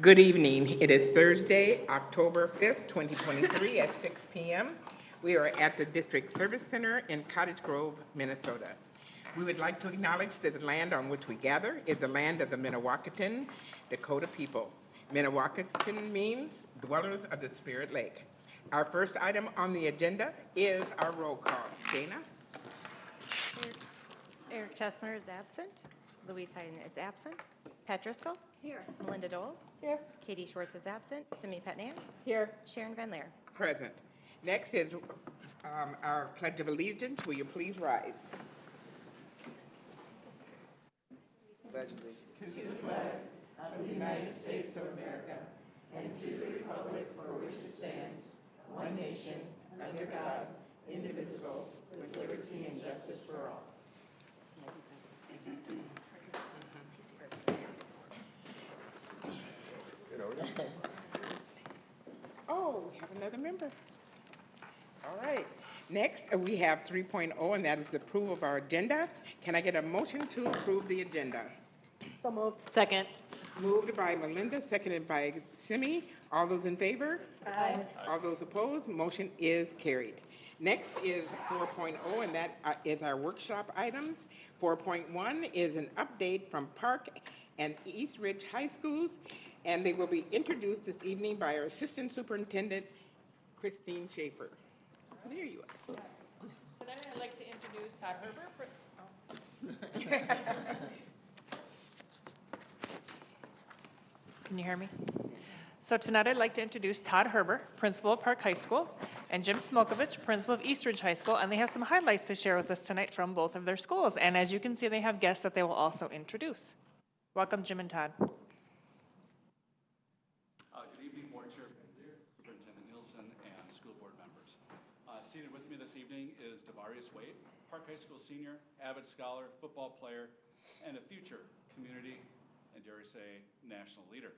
Good evening. It is Thursday, October 5th, 2023 at 6 p.m. We are at the District Service Center in Cottage Grove, Minnesota. We would like to acknowledge that the land on which we gather is the land of the Minnewacaton Dakota people. Minnewacaton means dwellers of the Spirit Lake. Our first item on the agenda is our roll call. Dana? Eric Chesner is absent. Louise Hayden is absent. Pat Driscoll? Here. Melinda Doles? Here. Katie Schwartz is absent. Simi Petnan? Here. Sharon Van Leer? Present. Next is our Pledge of Allegiance. Will you please rise? Pledge allegiance To the flag of the United States of America and to the republic for which it stands, one nation, under God, indivisible, with liberty and justice for all. Oh, we have another member. All right. Next, we have 3.0, and that is the approval of our agenda. Can I get a motion to approve the agenda? So moved. Second. Moved by Melinda, seconded by Simi. All those in favor? Aye. All those opposed? Motion is carried. Next is 4.0, and that is our workshop items. 4.1 is an update from Park and East Ridge High Schools, and they will be introduced this evening by our Assistant Superintendent, Kristine Schaefer. There you are. Tonight I'd like to introduce Todd Herber. Can you hear me? So tonight I'd like to introduce Todd Herber, principal of Park High School, and Jim Smokovich, principal of East Ridge High School, and they have some highlights to share with us tonight from both of their schools. And as you can see, they have guests that they will also introduce. Welcome, Jim and Todd. Good evening, Board Chair Superintendent Nielsen, and school board members. Seated with me this evening is Devarius Wade, Park High School senior, avid scholar, football player, and a future community, and dare I say, national leader.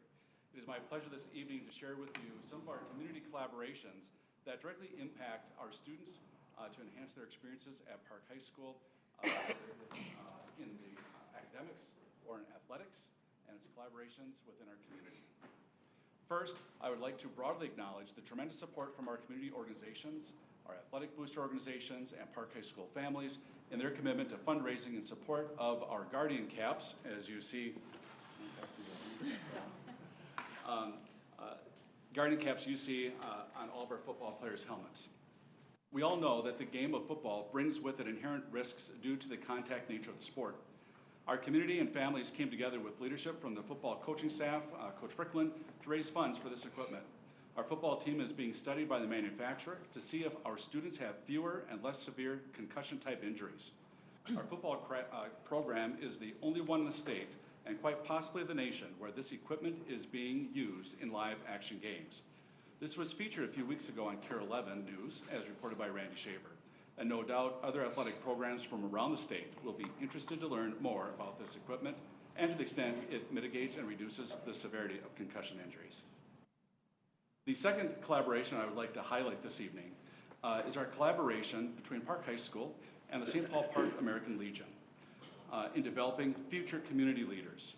It is my pleasure this evening to share with you some of our community collaborations that directly impact our students to enhance their experiences at Park High School, whether it's in the academics or in athletics, and its collaborations within our community. First, I would like to broadly acknowledge the tremendous support from our community organizations, our athletic booster organizations, and Park High School families in their commitment to fundraising in support of our Guardian Caps, as you see. Guardian Caps you see on all of our football players' helmets. We all know that the game of football brings with it inherent risks due to the contact nature of the sport. Our community and families came together with leadership from the football coaching staff, Coach Fricklin, to raise funds for this equipment. Our football team is being studied by the manufacturer to see if our students have fewer and less severe concussion-type injuries. Our football program is the only one in the state, and quite possibly the nation, where this equipment is being used in live action games. This was featured a few weeks ago on KARE 11 News, as reported by Randy Schaefer. And no doubt other athletic programs from around the state will be interested to learn more about this equipment and to the extent it mitigates and reduces the severity of concussion injuries. The second collaboration I would like to highlight this evening is our collaboration between Park High School and the St. Paul Park American Legion in developing future community leaders.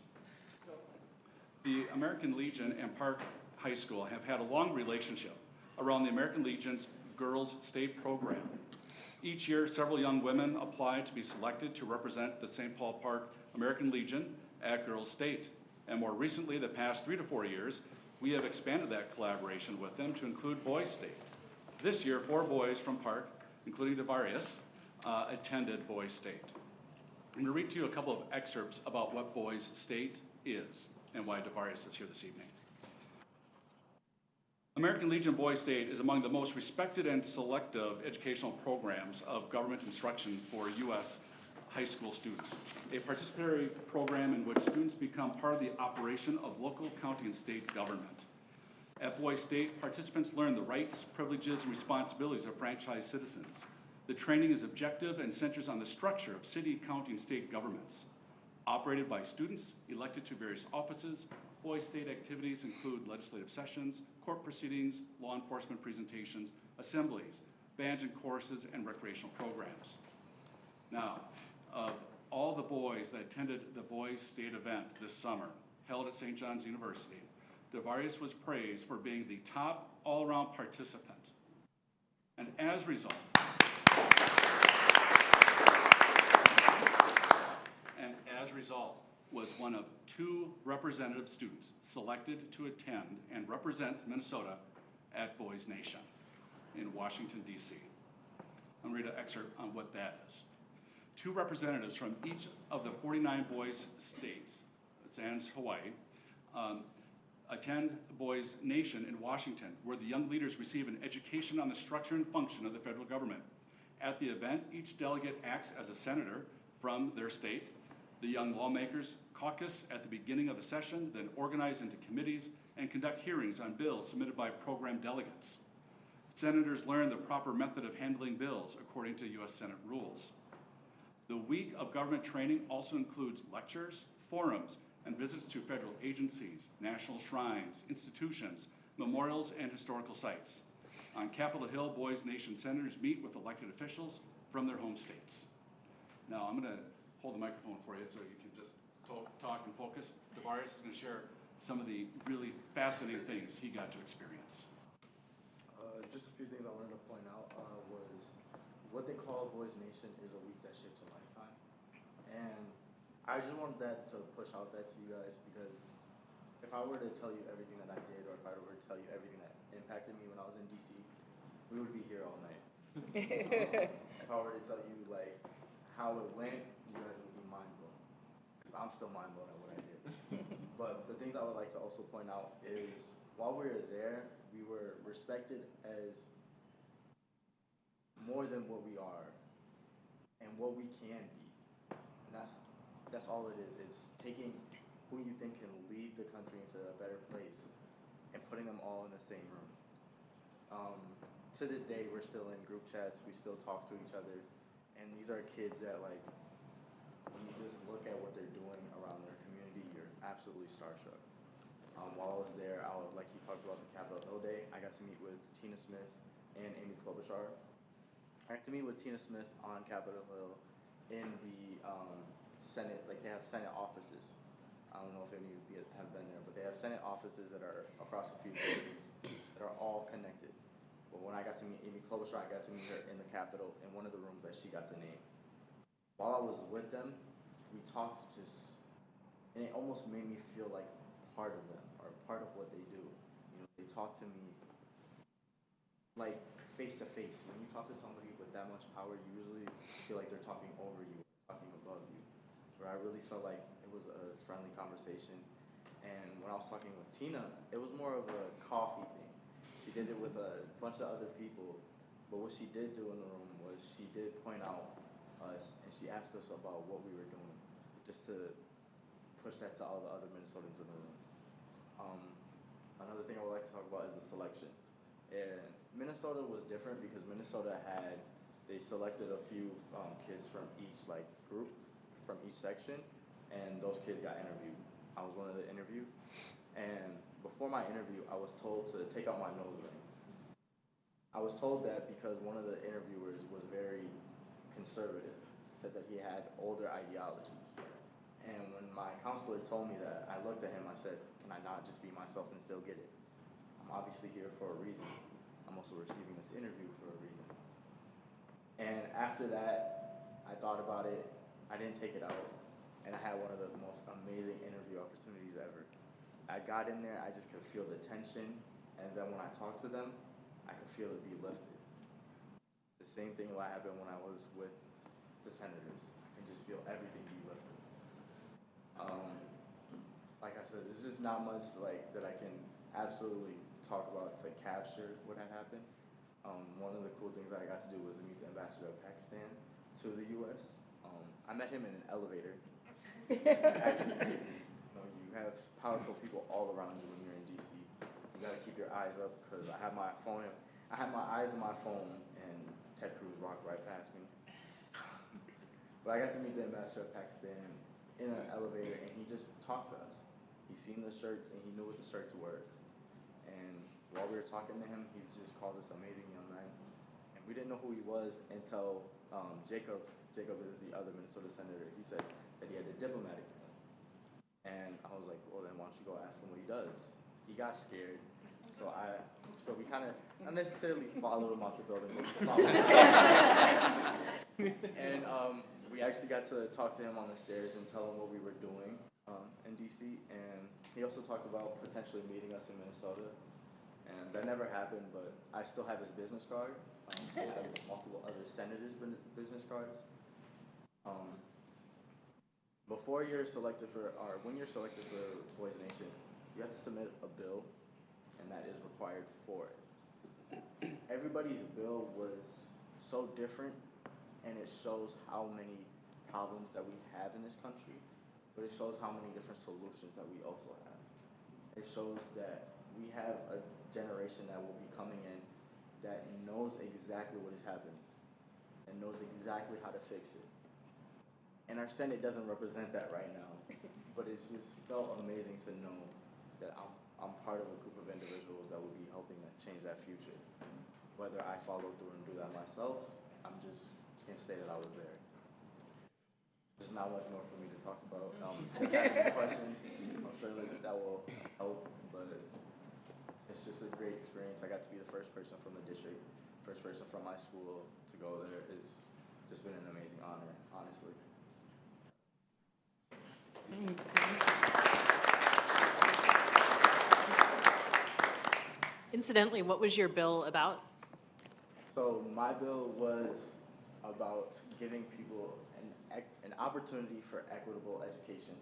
The American Legion and Park High School have had a long relationship around the American Legion's Girls State program. Each year, several young women apply to be selected to represent the St. Paul Park American Legion at Girls State. And more recently, the past 3 to 4 years, we have expanded that collaboration with them to include Boys State. This year, 4 boys from Park, including Devarius, attended Boys State. I'm going to read to you a couple of excerpts about what Boys State is and why Devarius is here this evening. American Legion Boys State is among the most respected and selective educational programs of government instruction for U.S. high school students. A participatory program in which students become part of the operation of local, county, and state government. At Boys State, participants learn the rights, privileges, and responsibilities of franchise citizens. The training is objective and centers on the structure of city, county, and state governments. Operated by students elected to various offices, Boys State activities include legislative sessions, court proceedings, law enforcement presentations, assemblies, bands and choruses, and recreational programs. Now, of all the boys that attended the Boys State event this summer, held at St. John's University, Devarius was praised for being the top all-around participant. And as a result, was one of 2 representative students selected to attend and represent Minnesota at Boys Nation in Washington, D.C. I'm going to read an excerpt on what that is. 2 representatives from each of the 49 boys states, sans Hawaii, attend Boys Nation in Washington, where the young leaders receive an education on the structure and function of the federal government. At the event, each delegate acts as a senator from their state. The young lawmakers caucus at the beginning of the session, then organize into committees and conduct hearings on bills submitted by program delegates. Senators learn the proper method of handling bills according to U.S. Senate rules. The week of government training also includes lectures, forums, and visits to federal agencies, national shrines, institutions, memorials, and historical sites. On Capitol Hill, Boys Nation senators meet with elected officials from their home states. Now, I'm going to hold the microphone for you so you can just talk and focus. Devarius is going to share some of the really fascinating things he got to experience. Just a few things I wanted to point out was what they call Boys Nation is a week that shapes a lifetime. And I just wanted that to push out that to you guys, because if I were to tell you everything that I did, or if I were to tell you everything that impacted me when I was in DC, we would be here all night. If I were to tell you like how it went, you guys would be mind blown. Because I'm still mind blown at what I did. But the things I would like to also point out is while we were there, we were respected as more than what we are and what we can be. And that's all it is. It's taking who you think can lead the country into a better place and putting them all in the same room. To this day, we're still in group chats. We still talk to each other. And these are kids that, like, when you just look at what they're doing around their community, you're absolutely starstruck. While I was there, like he talked about the Capitol Hill Day, I got to meet with Tina Smith and Amy Klobuchar. I got to meet with Tina Smith on Capitol Hill in the Senate, like they have Senate offices. I don't know if any of you have been there, but they have Senate offices that are across a few buildings that are all connected. But when I got to meet Amy Klobuchar, I got to meet her in the Capitol in one of the rooms that she got to name. While I was with them, we talked and it almost made me feel like part of them, or part of what they do. You know, they talk to me like face to face. When you talk to somebody with that much power, you usually feel like they're talking over you, talking above you. Where I really felt like it was a friendly conversation. And when I was talking with Tina, it was more of a coffee thing. She did it with a bunch of other people, but what she did do in the room was she did point out us, and she asked us about what we were doing, just to push that to all the other Minnesotans in the room. Another thing I would like to talk about is the selection. And Minnesota was different because they selected a few kids from each group, from each section, and those kids got interviewed. I was one of the interviewed, and before my interview, I was told to take out my nose ring. I was told that because one of the interviewers was very conservative, said that he had older ideologies. And when my counselor told me that, I looked at him, I said, can I not just be myself and still get it? I'm obviously here for a reason. I'm also receiving this interview for a reason. And after that, I thought about it, I didn't take it out, and I had one of the most amazing interview opportunities ever. I got in there, I just could feel the tension, and then when I talked to them, I could feel it be lifted. The same thing that happened when I was with the senators. I can just feel everything be lifted. Like I said, there's just not much that I can absolutely talk about to capture what had happened. One of the cool things that I got to do was meet the ambassador of Pakistan to the U.S. I met him in an elevator. Actually, you have powerful people all around you when you're in D.C. You got to keep your eyes up because I had my eyes on my phone, and Ted Cruz walked right past me. But I got to meet the ambassador of Pakistan in an elevator, and he just talked to us. He seen the shirts, and he knew what the shirts were. And while we were talking to him, he just called us amazing young men. And we didn't know who he was until Jacob is the other Minnesota senator. He said that he had a diplomatic pin. And I was like, well, then why don't you go ask him what he does? he got scared. So we kind of not necessarily followed him out the building, but we followed him. And we actually got to talk to him on the stairs and tell him what we were doing in DC. And he also talked about potentially meeting us in Minnesota. And that never happened, but I still have his business card. We have multiple other senators' business cards. When you're selected for Boys Nation, you have to submit a bill, and that is required for it. Everybody's bill was so different, and it shows how many problems that we have in this country, but it shows how many different solutions that we also have. It shows that we have a generation that will be coming in that knows exactly what is happening and knows exactly how to fix it. And our Senate doesn't represent that right now, but it's just felt amazing to know that I'm part of a group of individuals that will be helping change that future. Whether I follow through and do that myself, I'm just can't say that I was there. There's not much more for me to talk about. If you have any questions, I'm sure that will help, but it's just a great experience. I got to be the first person from the district, first person from my school to go there. It's just been an amazing honor, honestly. Incidentally, what was your bill about? So my bill was about giving people an opportunity for equitable education.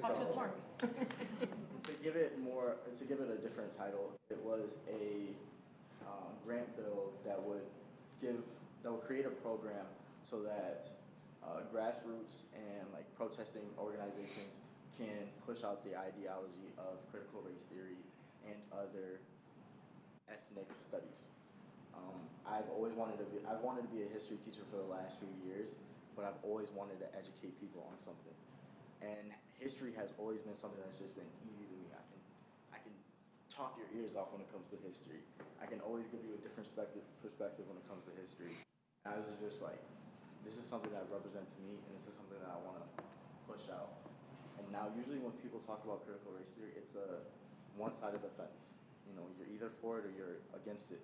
Talk to us more. To give it a different title, it was a grant bill that would create a program so that grassroots and like protesting organizations can push out the ideology of critical race theory and other ethnic studies. I've wanted to be a history teacher for the last few years, but I've always wanted to educate people on something. And history has always been something that's just been easy to me. I can talk your ears off when it comes to history. I can always give you a different perspective when it comes to history. And I was just like, this is something that represents me, and this is something that I want to push out. And now, usually when people talk about critical race theory, it's a one-sided fence. You know, you're either for it or you're against it.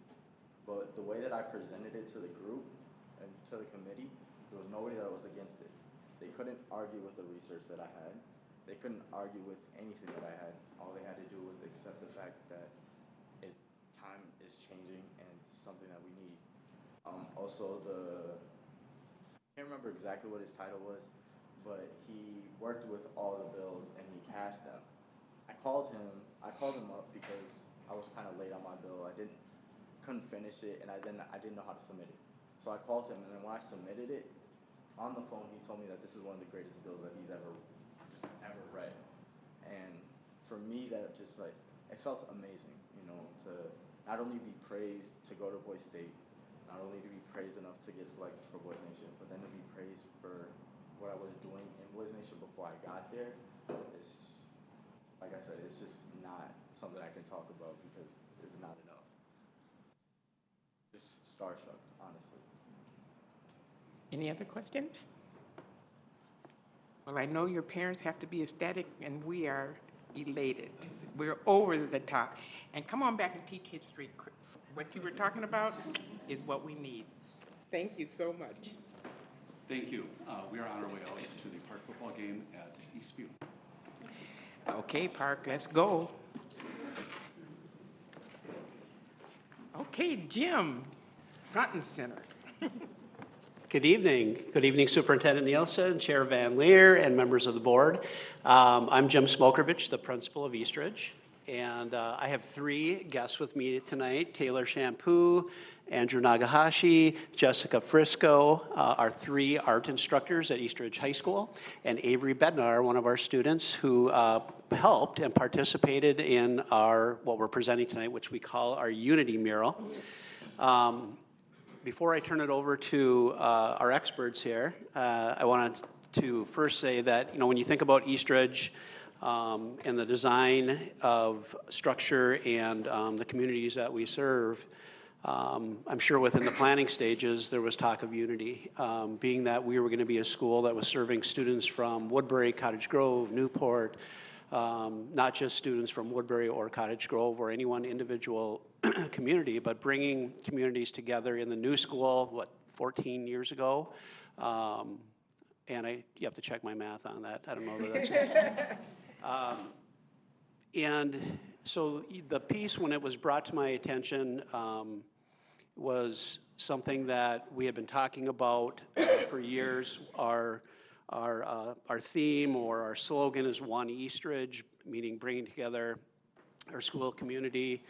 But the way that I presented it to the group and to the committee, there was nobody that was against it. They couldn't argue with the research that I had. They couldn't argue with anything that I had. All they had to do was accept the fact that time is changing and it's something that we need. Also, I can't remember exactly what his title was, but he worked with all the bills and he passed them. I called him up because I was kind of late on my bill. I couldn't finish it, and I didn't know how to submit it. So I called him, and then when I submitted it, on the phone, he told me that this is one of the greatest bills that he's ever read. And for me, that just like, it felt amazing, you know, to not only be praised to go to Boise State, not only to be praised enough to get selected for Boys Nation, but then to be praised for what I was doing in Boys Nation before I got there. It's, like I said, it's just not something I can talk about because it's not enough. Just starstruck, honestly. Any other questions? Well, I know your parents have to be ecstatic, and we are elated. We're over the top. And come on back and teach history. What you were talking about is what we need. Thank you so much. Thank you. We are on our way out to the park football game at Eastview. Okay, Park, let's go. Okay, Jim, front and center. Good evening. Good evening, Superintendent Nielsen, Chair Van Leer, and members of the board. I'm Jim Smokovich, the principal of Eastridge, and I have three guests with me tonight: Taylor Shampoo, Andrew Nagahashi, Jessica Frisco, our three art instructors at Eastridge High School, and Avery Bednar, one of our students who helped and participated in what we're presenting tonight, which we call our Unity mural. Before I turn it over to our experts here, I wanted to first say that, you know, when you think about Eastridge and the design of structure and the communities that we serve, I'm sure within the planning stages there was talk of unity, being that we were going to be a school that was serving students from Woodbury, Cottage Grove, Newport, not just students from Woodbury or Cottage Grove or any one individual community, but bringing communities together in the new school, 14 years ago? And you have to check my math on that. I don't know that that's. And so the piece, when it was brought to my attention, was something that we had been talking about for years. Our theme or our slogan is One Eastridge, meaning bringing together our school community,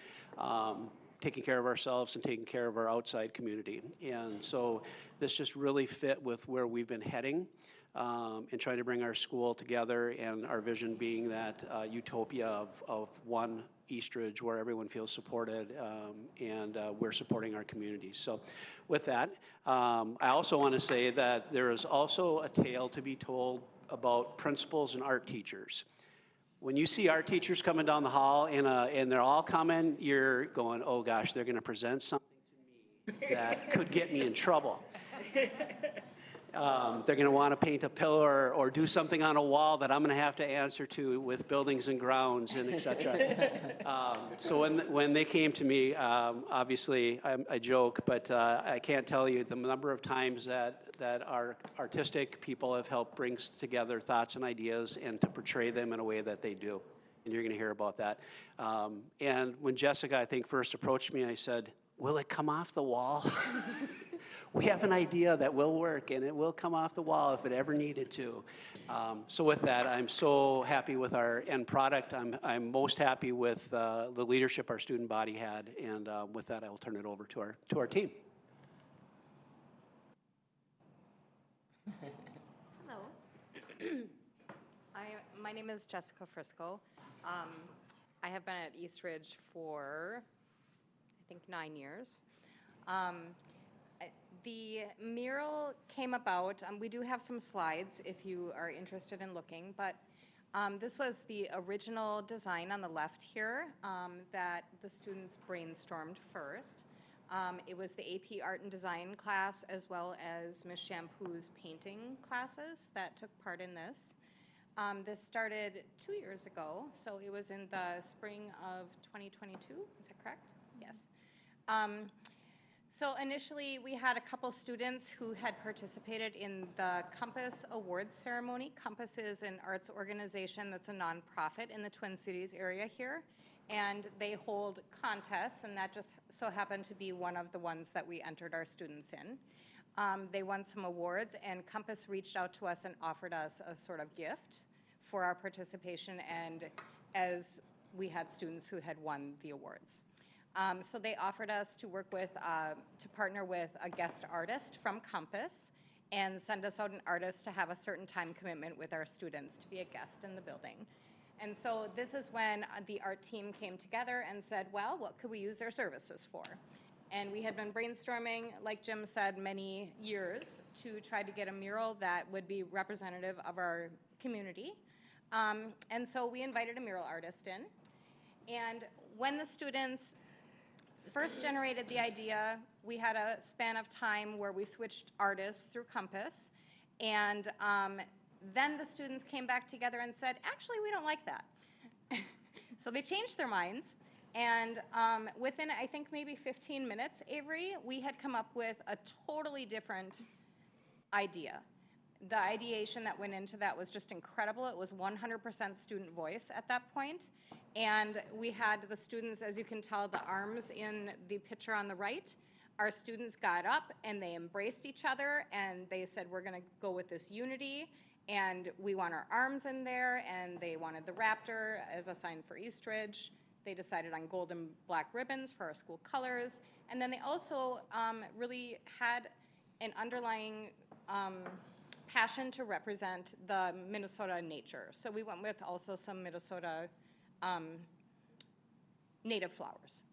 taking care of ourselves and taking care of our outside community. And so this just really fit with where we've been heading, and trying to bring our school together, and our vision being that utopia of one Eastridge where everyone feels supported, and we're supporting our communities. So with that, I also want to say that there is also a tale to be told about principals and art teachers. When you see art teachers coming down the hall and they're all coming, you're going, oh gosh, they're going to present something to me that could get me in trouble. They're going to want to paint a pillar or do something on a wall that I'm going to have to answer to with buildings and grounds and et cetera. So when they came to me, obviously I joke, but I can't tell you the number of times that our artistic people have helped bring together thoughts and ideas and to portray them in a way that they do. And you're going to hear about that. And when Jessica, I think, first approached me, I said, will it come off the wall? We have an idea that will work, and it will come off the wall if it ever needed to. So with that, I'm so happy with our end product. I'm most happy with the leadership our student body had, and with that, I will turn it over to our team. Hello. My name is Jessica Frisco. I have been at Eastridge for, I think, 9 years. The mural came about, we do have some slides if you are interested in looking, but this was the original design on the left here that the students brainstormed first. It was the AP Art and Design class as well as Ms. Shampoo's painting classes that took part in this. This started 2 years ago, so it was in the spring of 2022, is that correct? Yes. So initially, we had a couple students who had participated in the Compass Awards ceremony. Compass is an arts organization that's a nonprofit in the Twin Cities area here, and they hold contests, and that just so happened to be one of the ones that we entered our students in. They won some awards, and Compass reached out to us and offered us a sort of gift for our participation, and as we had students who had won the awards. So they offered us to work with, to partner with a guest artist from Compass and send us out an artist to have a certain time commitment with our students to be a guest in the building. And so this is when the art team came together and said, well, what could we use their services for? And we had been brainstorming, like Jim said, many years to try to get a mural that would be representative of our community. And so we invited a mural artist in. And when the students first generated the idea, we had a span of time where we switched artists through Compass, and then the students came back together and said, actually, we don't like that. So they changed their minds, and within, I think, maybe 15 minutes, Avery, we had come up with a totally different idea. The ideation that went into that was just incredible. It was 100% student voice at that point. And we had the students, as you can tell, the arms in the picture on the right. Our students got up and they embraced each other and they said, we're going to go with this unity and we want our arms in there, and they wanted the raptor as a sign for Eastridge. They decided on gold and black ribbons for our school colors. And then they also really had an underlying passion to represent the Minnesota nature. So we went with also some Minnesota native flowers.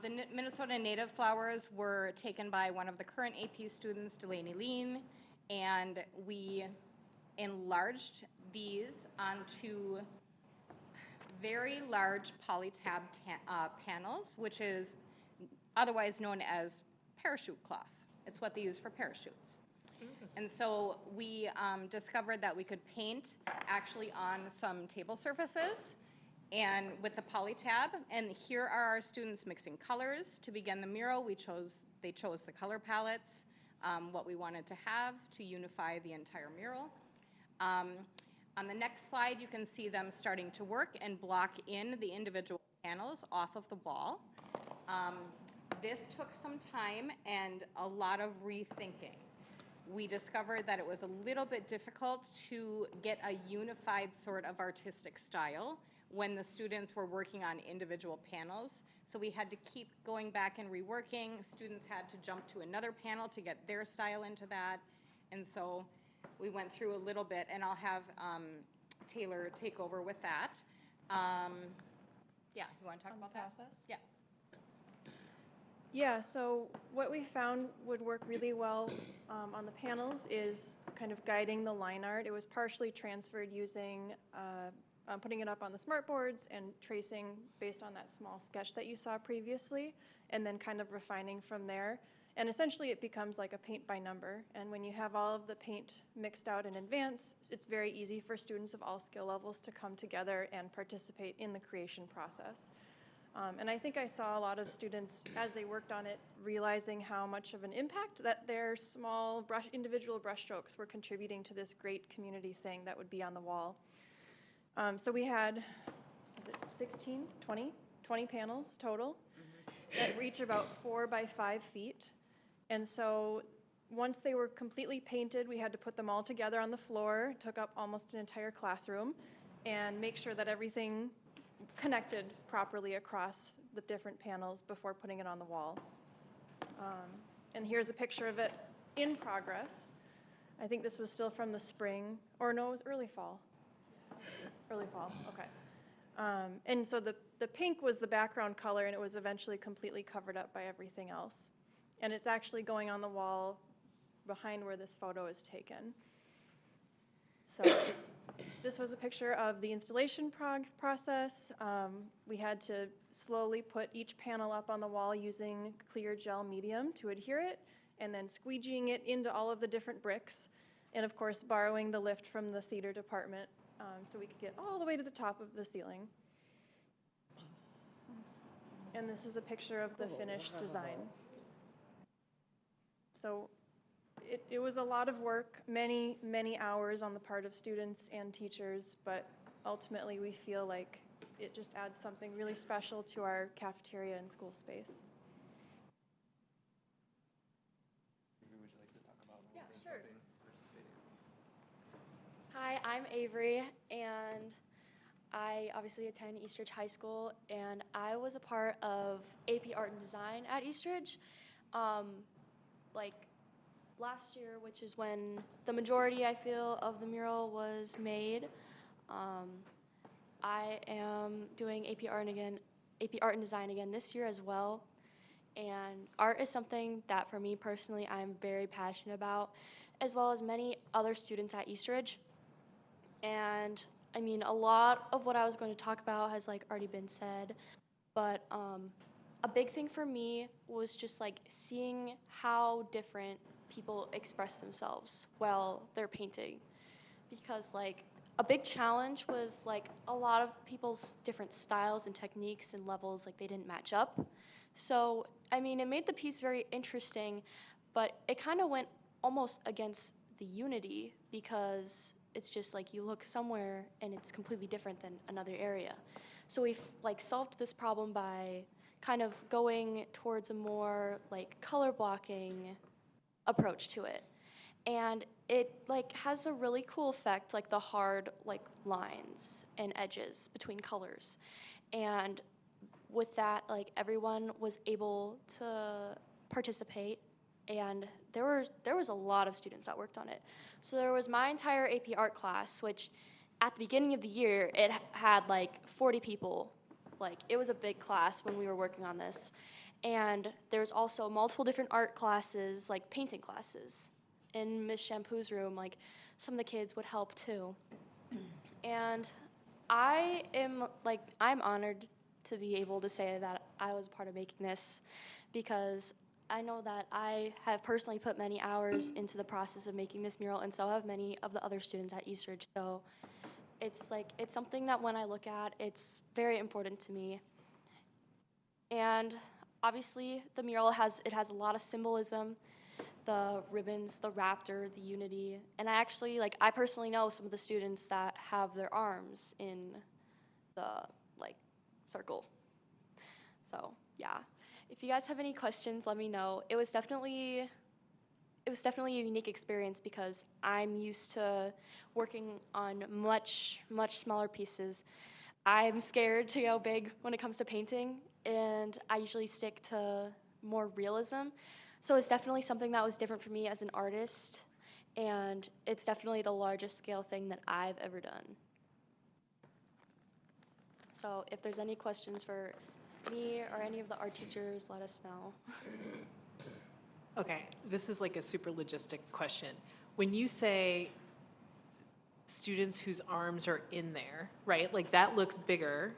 The Minnesota native flowers were taken by one of the current AP students, Delaney Lean, and we enlarged these onto very large polytab panels, which is otherwise known as parachute cloth. It's what they use for parachutes. And so we discovered that we could paint actually on some table surfaces and with the poly tab. And here are our students mixing colors. To begin the mural, they chose the color palettes, what we wanted to have to unify the entire mural. On the next slide, you can see them starting to work and block in the individual panels off of the wall. This took some time and a lot of rethinking. We discovered that it was a little bit difficult to get a unified sort of artistic style when the students were working on individual panels. So we had to keep going back and reworking. Students had to jump to another panel to get their style into that. And so we went through a little bit, and I'll have Taylor take over with that. Yeah, you want to talk about that? Process? Yeah. Yeah, so what we found would work really well on the panels is kind of guiding the line art. It was partially transferred using, putting it up on the smart boards and tracing based on that small sketch that you saw previously, and then kind of refining from there. And essentially it becomes like a paint by number. And when you have all of the paint mixed out in advance, it's very easy for students of all skill levels to come together and participate in the creation process. And I think I saw a lot of students, as they worked on it, realizing how much of an impact that their small individual brush strokes were contributing to this great community thing that would be on the wall. So we had, was it 16, 20 panels total, that reach about 4 by 5 feet. And so once they were completely painted, we had to put them all together on the floor, took up almost an entire classroom, and make sure that everything connected properly across the different panels before putting it on the wall. And here's a picture of it in progress. I think this was still from the spring, or no, it was early fall. Early fall, okay. And so the pink was the background color, and it was eventually completely covered up by everything else. And it's actually going on the wall behind where this photo is taken. So this was a picture of the installation process. We had to slowly put each panel up on the wall using clear gel medium to adhere it, and then squeegeeing it into all of the different bricks, and of course borrowing the lift from the theater department so we could get all the way to the top of the ceiling. And this is a picture of the finished design. So it was a lot of work, many, many hours on the part of students and teachers, but ultimately we feel like it just adds something really special to our cafeteria and school space. Would you like to talk about Yeah, sure. Hi, I'm Avery, and I obviously attend Eastridge High School, and I was a part of AP Art and Design at Eastridge. Like last year, which is when the majority, I feel, of the mural was made. I am doing AP Art and Design again this year as well. And art is something that, for me personally, I'm very passionate about, as well as many other students at Eastridge. And I mean, a lot of what I was going to talk about has like already been said, but a big thing for me was just like seeing how different people express themselves while they're painting, because like a big challenge was like a lot of people's different styles and techniques and levels, like they didn't match up. So I mean, it made the piece very interesting, but it kind of went almost against the unity, because it's just like you look somewhere and it's completely different than another area. So we've like solved this problem by kind of going towards a more like color blocking approach to it. And it like has a really cool effect, like the hard like lines and edges between colors. And with that, like everyone was able to participate, and there was a lot of students that worked on it. So there was my entire AP art class, which at the beginning of the year, it had like 40 people. Like it was a big class when we were working on this. And there's also multiple different art classes, like painting classes. In Miss Shampoo's room, like some of the kids would help too. And I'm honored to be able to say that I was part of making this, because I know that I have personally put many hours into the process of making this mural, and so have many of the other students at Eastridge. So it's like, it's something that when I look at, it's very important to me. And obviously the mural has a lot of symbolism, the ribbons, the raptor, the unity. And I personally know some of the students that have their arms in the circle. So yeah, if you guys have any questions, let me know. It was definitely a unique experience because I'm used to working on much smaller pieces. I'm scared to go big when it comes to painting, and I usually stick to more realism. So it's definitely something that was different for me as an artist, and it's definitely the largest scale thing that I've ever done. So if there's any questions for me or any of the art teachers, let us know. Okay, this is like a super logistic question. When you say students whose arms are in there, right? Like that looks bigger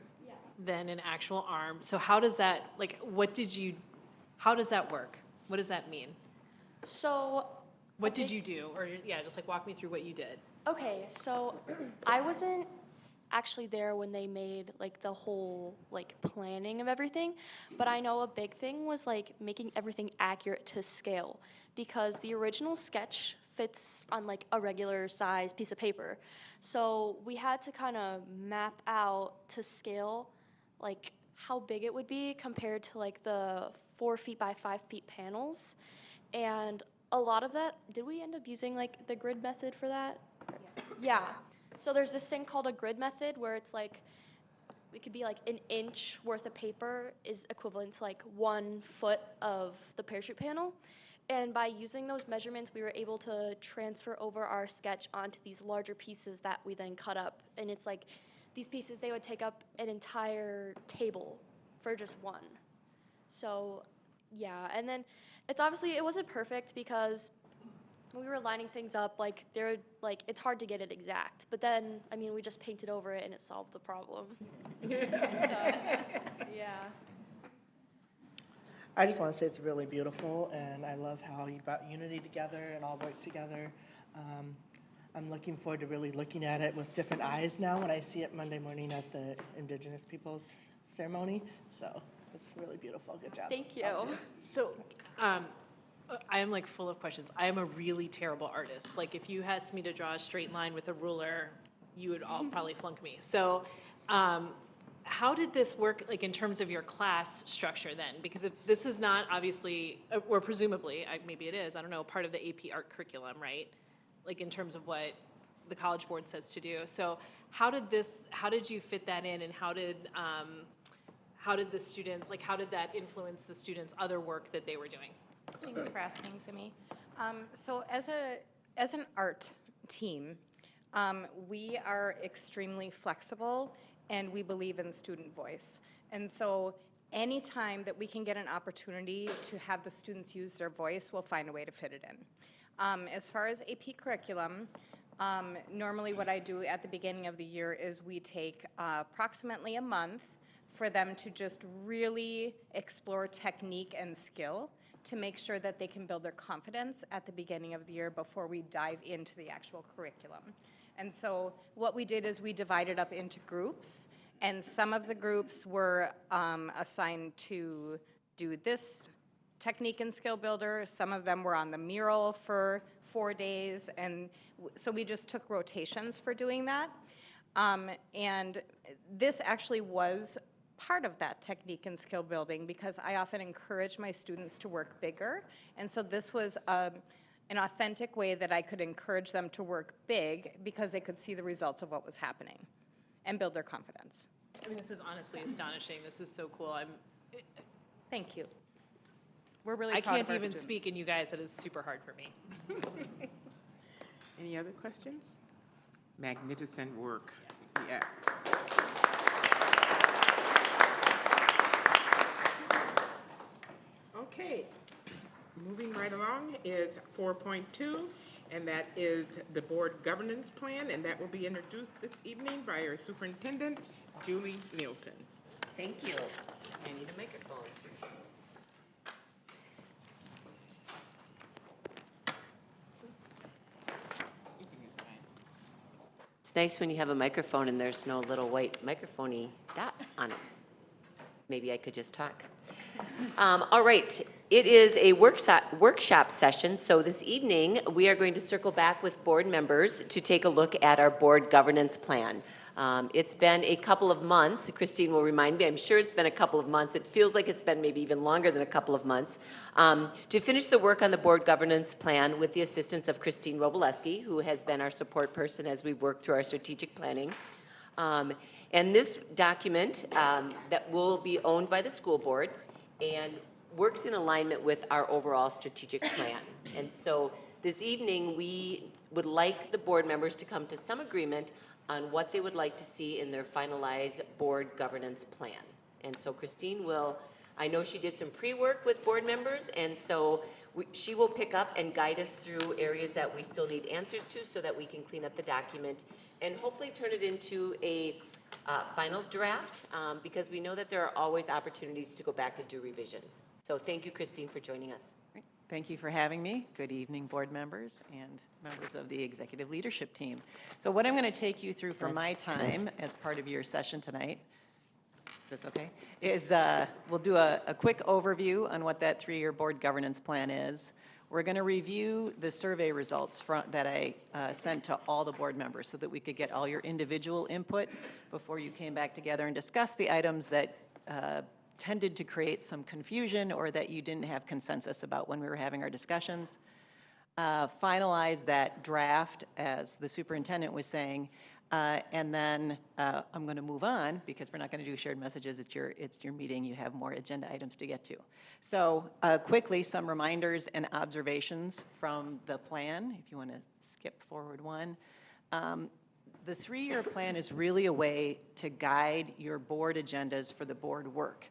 than an actual arm. So how does that, how does that work? What does that mean? So What did you do? Or yeah, just like walk me through what you did. okay, so I wasn't actually there when they made the whole planning of everything, but I know a big thing was making everything accurate to scale, because the original sketch fits on a regular size piece of paper. So we had to kind of map out to scale how big it would be compared to the 4 feet by 5 feet panels. And a lot of that, did we end up using the grid method for that? Yeah. So there's this thing called a grid method where it's it could be an inch worth of paper is equivalent to 1 foot of the parachute panel. And by using those measurements, we were able to transfer over our sketch onto these larger pieces that we then cut up. And it's these pieces, they would take up an entire table for just one. So yeah, and then it wasn't perfect because when we were lining things up, it's hard to get it exact. But then, we just painted over it and it solved the problem. Yeah. I just want to say it's really beautiful, and I love how you brought unity together and all work together. I'm looking forward to really looking at it with different eyes now when I see it Monday morning at the Indigenous Peoples ceremony. So it's really beautiful. Good job. Thank you. So I am full of questions. I am a really terrible artist. If you asked me to draw a straight line with a ruler, you would all probably flunk me. So how did this work in terms of your class structure then? Because if this is not obviously, or presumably, maybe it is, I don't know, part of the AP art curriculum, right? In terms of what the College Board says to do. So how did you fit that in, and how did the students, how did that influence the students' other work that they were doing? Thanks for asking, Simi. So as an art team, we are extremely flexible, and we believe in student voice. And so anytime that we can get an opportunity to have the students use their voice, we'll find a way to fit it in. As far as AP curriculum, normally what I do at the beginning of the year is we take approximately a month for them to just really explore technique and skill to make sure that they can build their confidence at the beginning of the year before we dive into the actual curriculum. And so what we did is we divided up into groups, and some of the groups were assigned to do this technique and skill builder. Some of them were on the mural for 4 days, and so we just took rotations for doing that. And this actually was part of that technique and skill building, because I often encourage my students to work bigger, and so this was an authentic way that I could encourage them to work big because they could see the results of what was happening and build their confidence. This is honestly astonishing. This is so cool. Thank you. We're really I proud can't of our even students. speak, and you guys, it is super hard for me. Any other questions? Magnificent work. Yeah. Okay, moving right along is 4.2, and that is the board governance plan, and that will be introduced this evening by our superintendent, Julie Nielsen. Thank you. I need a microphone. It's nice when you have a microphone and there's no little white microphone-y dot on it. Maybe I could just talk. All right, it is a workshop session, so this evening we are going to circle back with board members to take a look at our board governance plan. It's been a couple of months. Kristine will remind me. I'm sure it's been a couple of months. It feels like it's been maybe even longer than a couple of months. To finish the work on the board governance plan with the assistance of Kristine Roboleski, who has been our support person as we've worked through our strategic planning. And this document that will be owned by the school board and works in alignment with our overall strategic plan. And so this evening, we would like the board members to come to some agreement on what they would like to see in their finalized board governance plan. And so Kristine will, I know she did some pre-work with board members, and so she will pick up and guide us through areas that we still need answers to so that we can clean up the document and hopefully turn it into a final draft, because we know that there are always opportunities to go back and do revisions. So thank you, Kristine, for joining us. Thank you for having me. Good evening, board members and members of the executive leadership team. So what I'm going to take you through for my time as part of your session tonight, this okay, is we'll do a quick overview on what that 3-year board governance plan is. We're going to review the survey results that I sent to all the board members so that we could get all your individual input before you came back together and discuss the items that tended to create some confusion or that you didn't have consensus about when we were having our discussions. Finalize that draft, as the superintendent was saying, and then I'm going to move on because we're not going to do shared messages. It's your meeting. You have more agenda items to get to. So quickly, some reminders and observations from the plan, if you want to skip forward one. The 3-year plan is really a way to guide your board agendas for the board work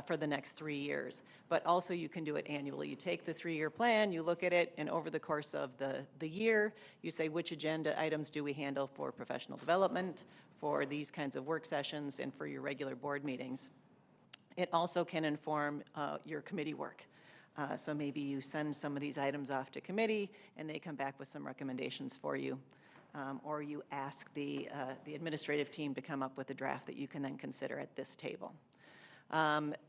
for the next 3 years. But also you can do it annually. You take the 3-year plan, you look at it, and over the course of the year, you say which agenda items do we handle for professional development, for these kinds of work sessions, and for your regular board meetings. It also can inform your committee work. So maybe you send some of these items off to committee, and they come back with some recommendations for you. Or you ask the administrative team to come up with a draft that you can then consider at this table.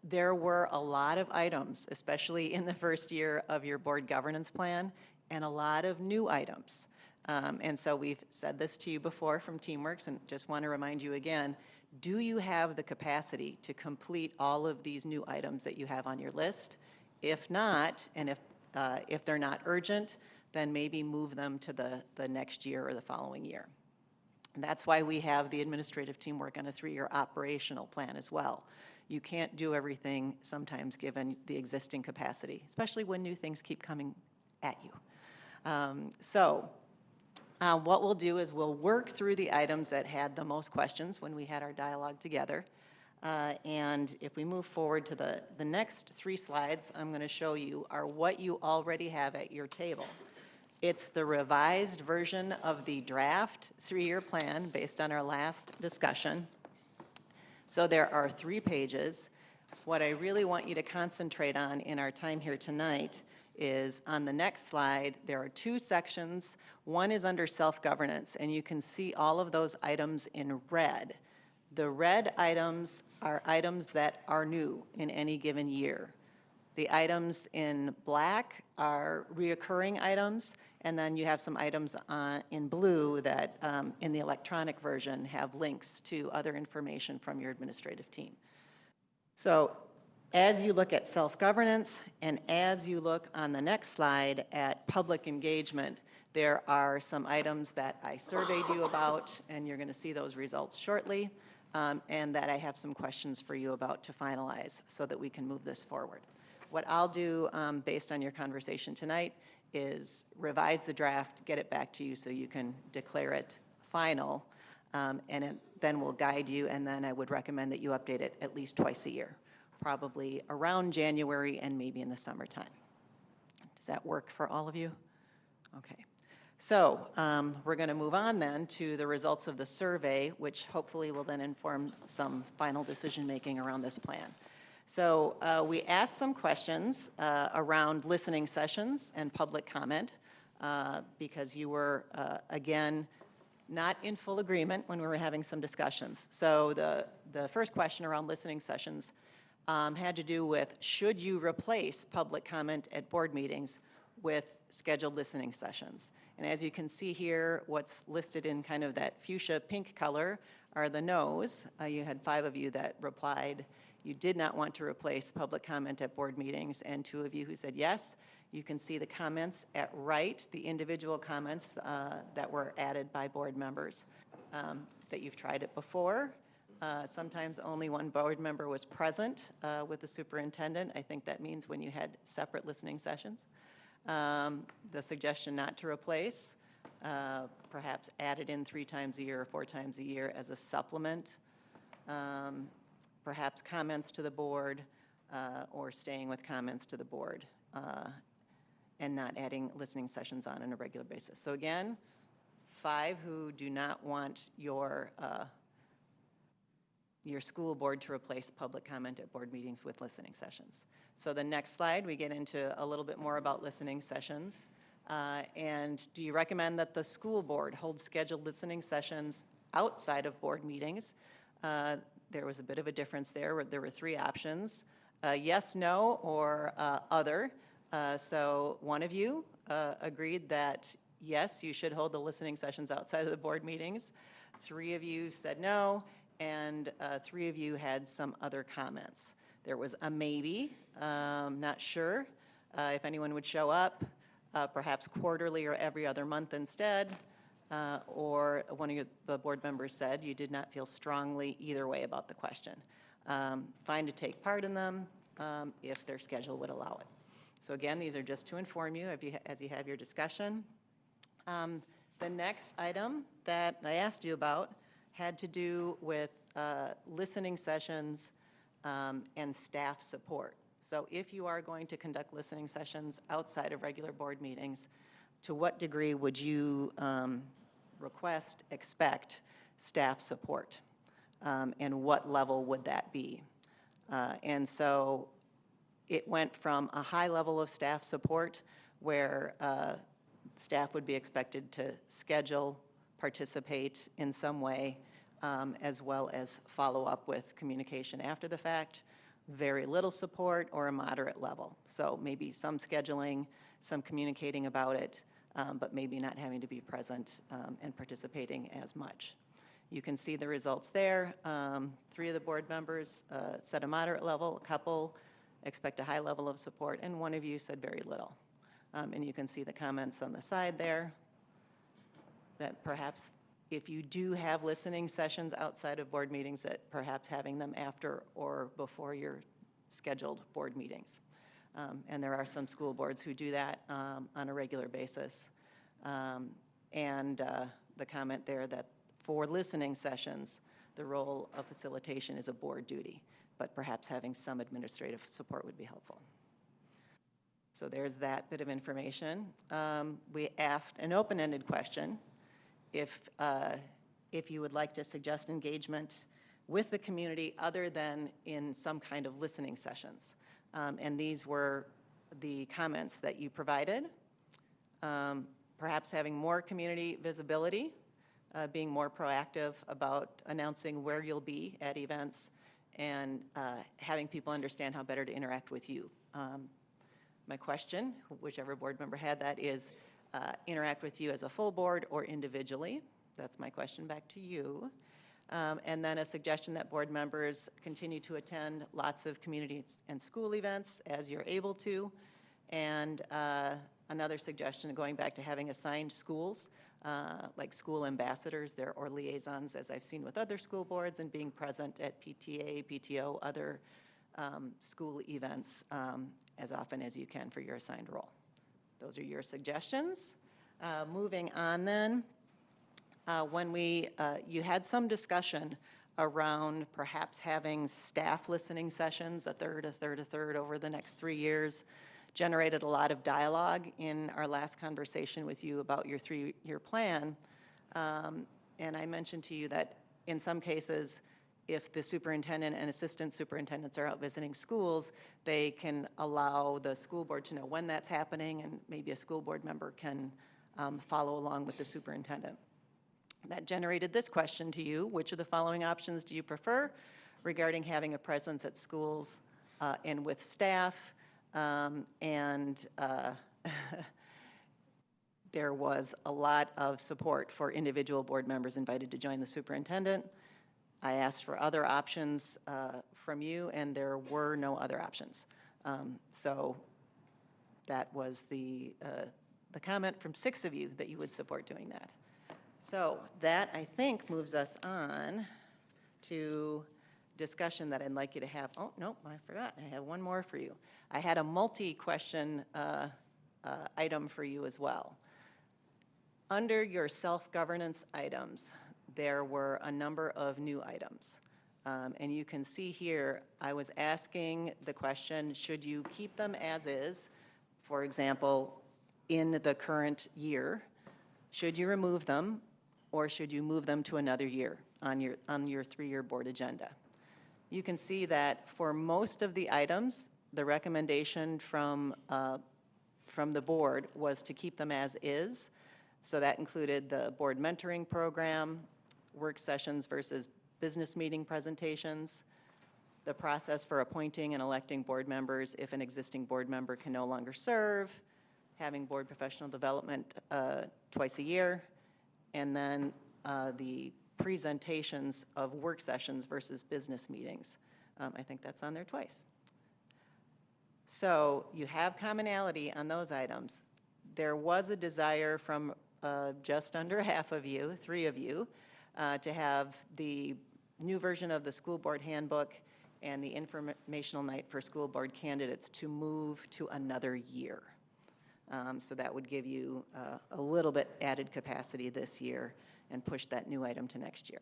There were a lot of items, especially in the first year of your board governance plan, and a lot of new items. And so we've said this to you before from TeamWorks, and just want to remind you again, do you have the capacity to complete all of these new items that you have on your list? If not, and if they're not urgent, then maybe move them to the next year or the following year. And that's why we have the administrative team work on a 3-year operational plan as well. You can't do everything sometimes given the existing capacity, especially when new things keep coming at you. What we'll do is we'll work through the items that had the most questions when we had our dialogue together. And if we move forward to the next 3 slides, I'm going to show you are what you already have at your table. It's the revised version of the draft 3-year plan based on our last discussion. So there are 3 pages. What I really want you to concentrate on in our time here tonight is on the next slide, there are 2 sections. One is under self-governance, and you can see all of those items in red. The red items are items that are new in any given year. The items in black are reoccurring items, and then you have some items in blue that in the electronic version have links to other information from your administrative team. So as you look at self-governance and as you look on the next slide at public engagement, there are some items that I surveyed you about, and you're going to see those results shortly, and that I have some questions for you about to finalize so that we can move this forward. What I'll do based on your conversation tonight is revise the draft, get it back to you so you can declare it final, and then we'll guide you, and then I would recommend that you update it at least twice a year, probably around January and maybe in the summertime. Does that work for all of you? Okay. So we're going to move on then to the results of the survey, which hopefully will then inform some final decision-making around this plan. So we asked some questions around listening sessions and public comment because you were, again, not in full agreement when we were having some discussions. So the first question around listening sessions had to do with, should you replace public comment at board meetings with scheduled listening sessions? And as you can see here, what's listed in kind of that fuchsia pink color are the no's. You had 5 of you that replied you did not want to replace public comment at board meetings, and 2 of you who said yes. You can see the comments at right, the individual comments that were added by board members, that you've tried it before. Sometimes only one board member was present with the superintendent. I think that means when you had separate listening sessions. The suggestion not to replace, perhaps added in 3 times a year or 4 times a year as a supplement. Perhaps comments to the board or staying with comments to the board and not adding listening sessions on a regular basis. So again, 5 who do not want your school board to replace public comment at board meetings with listening sessions. So the next slide, we get into a little bit more about listening sessions. And do you recommend that the school board hold scheduled listening sessions outside of board meetings? There was a bit of a difference there. There were 3 options, yes, no, or other. So one of you agreed that yes, you should hold the listening sessions outside of the board meetings. 3 of you said no, and 3 of you had some other comments. There was a maybe, not sure if anyone would show up, perhaps quarterly or every other month instead, or one of the board members said you did not feel strongly either way about the question. Fine to take part in them if their schedule would allow it. So again, these are just to inform you as you have your discussion. The next item that I asked you about had to do with listening sessions and staff support. So if you are going to conduct listening sessions outside of regular board meetings, to what degree would you request, expect staff support? And what level would that be? And so it went from a high level of staff support where staff would be expected to schedule, participate in some way, as well as follow up with communication after the fact, very little support, or a moderate level. So maybe some scheduling, some communicating about it, but maybe not having to be present and participating as much. You can see the results there. 3 of the board members said a moderate level, a couple expect a high level of support, and 1 of you said very little. And you can see the comments on the side there that perhaps if you do have listening sessions outside of board meetings, that perhaps having them after or before your scheduled board meetings. And there are some school boards who do that on a regular basis. And the comment there that for listening sessions, the role of facilitation is a board duty, but perhaps having some administrative support would be helpful. So there's that bit of information. We asked an open-ended question. If you would like to suggest engagement with the community other than in some kind of listening sessions. And these were the comments that you provided. Perhaps having more community visibility, being more proactive about announcing where you'll be at events, and having people understand how better to interact with you. My question, whichever board member had that, is interact with you as a full board or individually. That's my question back to you. And then a suggestion that board members continue to attend lots of community and school events as you're able to. And another suggestion, going back to having assigned schools, like school ambassadors there, or liaisons, as I've seen with other school boards, and being present at PTA, PTO, other school events as often as you can for your assigned role. Those are your suggestions. Moving on then, when you had some discussion around perhaps having staff listening sessions, a third over the next 3 years, generated a lot of dialogue in our last conversation with you about your 3-year plan. And I mentioned to you that in some cases, if the superintendent and assistant superintendents are out visiting schools, they can allow the school board to know when that's happening, and maybe a school board member can follow along with the superintendent. That generated this question to you: which of the following options do you prefer regarding having a presence at schools and with staff? There was a lot of support for individual board members invited to join the superintendent. I asked for other options from you, and there were no other options. So that was the comment from 6 of you that you would support doing that. So that, I think, moves us on to discussion that I'd like you to have. Oh, no, I forgot. I have one more for you. I had a multi-question item for you as well. Under your self-governance items, there were a number of new items. And you can see here, I was asking the question, should you keep them as is, for example, in the current year? Should you remove them, or should you move them to another year on your 3-year board agenda? You can see that for most of the items, the recommendation from the board was to keep them as is. So that included the board mentoring program, work sessions versus business meeting presentations, the process for appointing and electing board members if an existing board member can no longer serve, having board professional development twice a year, and then the presentations of work sessions versus business meetings. I think that's on there twice. So you have commonality on those items. There was a desire from just under half of you, 3 of you, to have the new version of the school board handbook and the informational night for school board candidates to move to another year. So that would give you a little bit added capacity this year and push that new item to next year.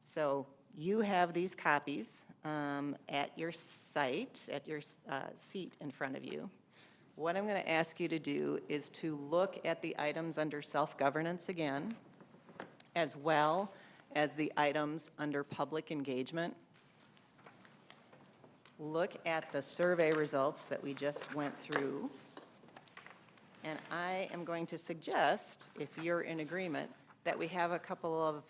So you have these copies at your site, at your seat in front of you. What I'm going to ask you to do is to look at the items under self-governance again, as well as the items under public engagement. Look at the survey results that we just went through. And I am going to suggest, if you're in agreement, that we have a couple of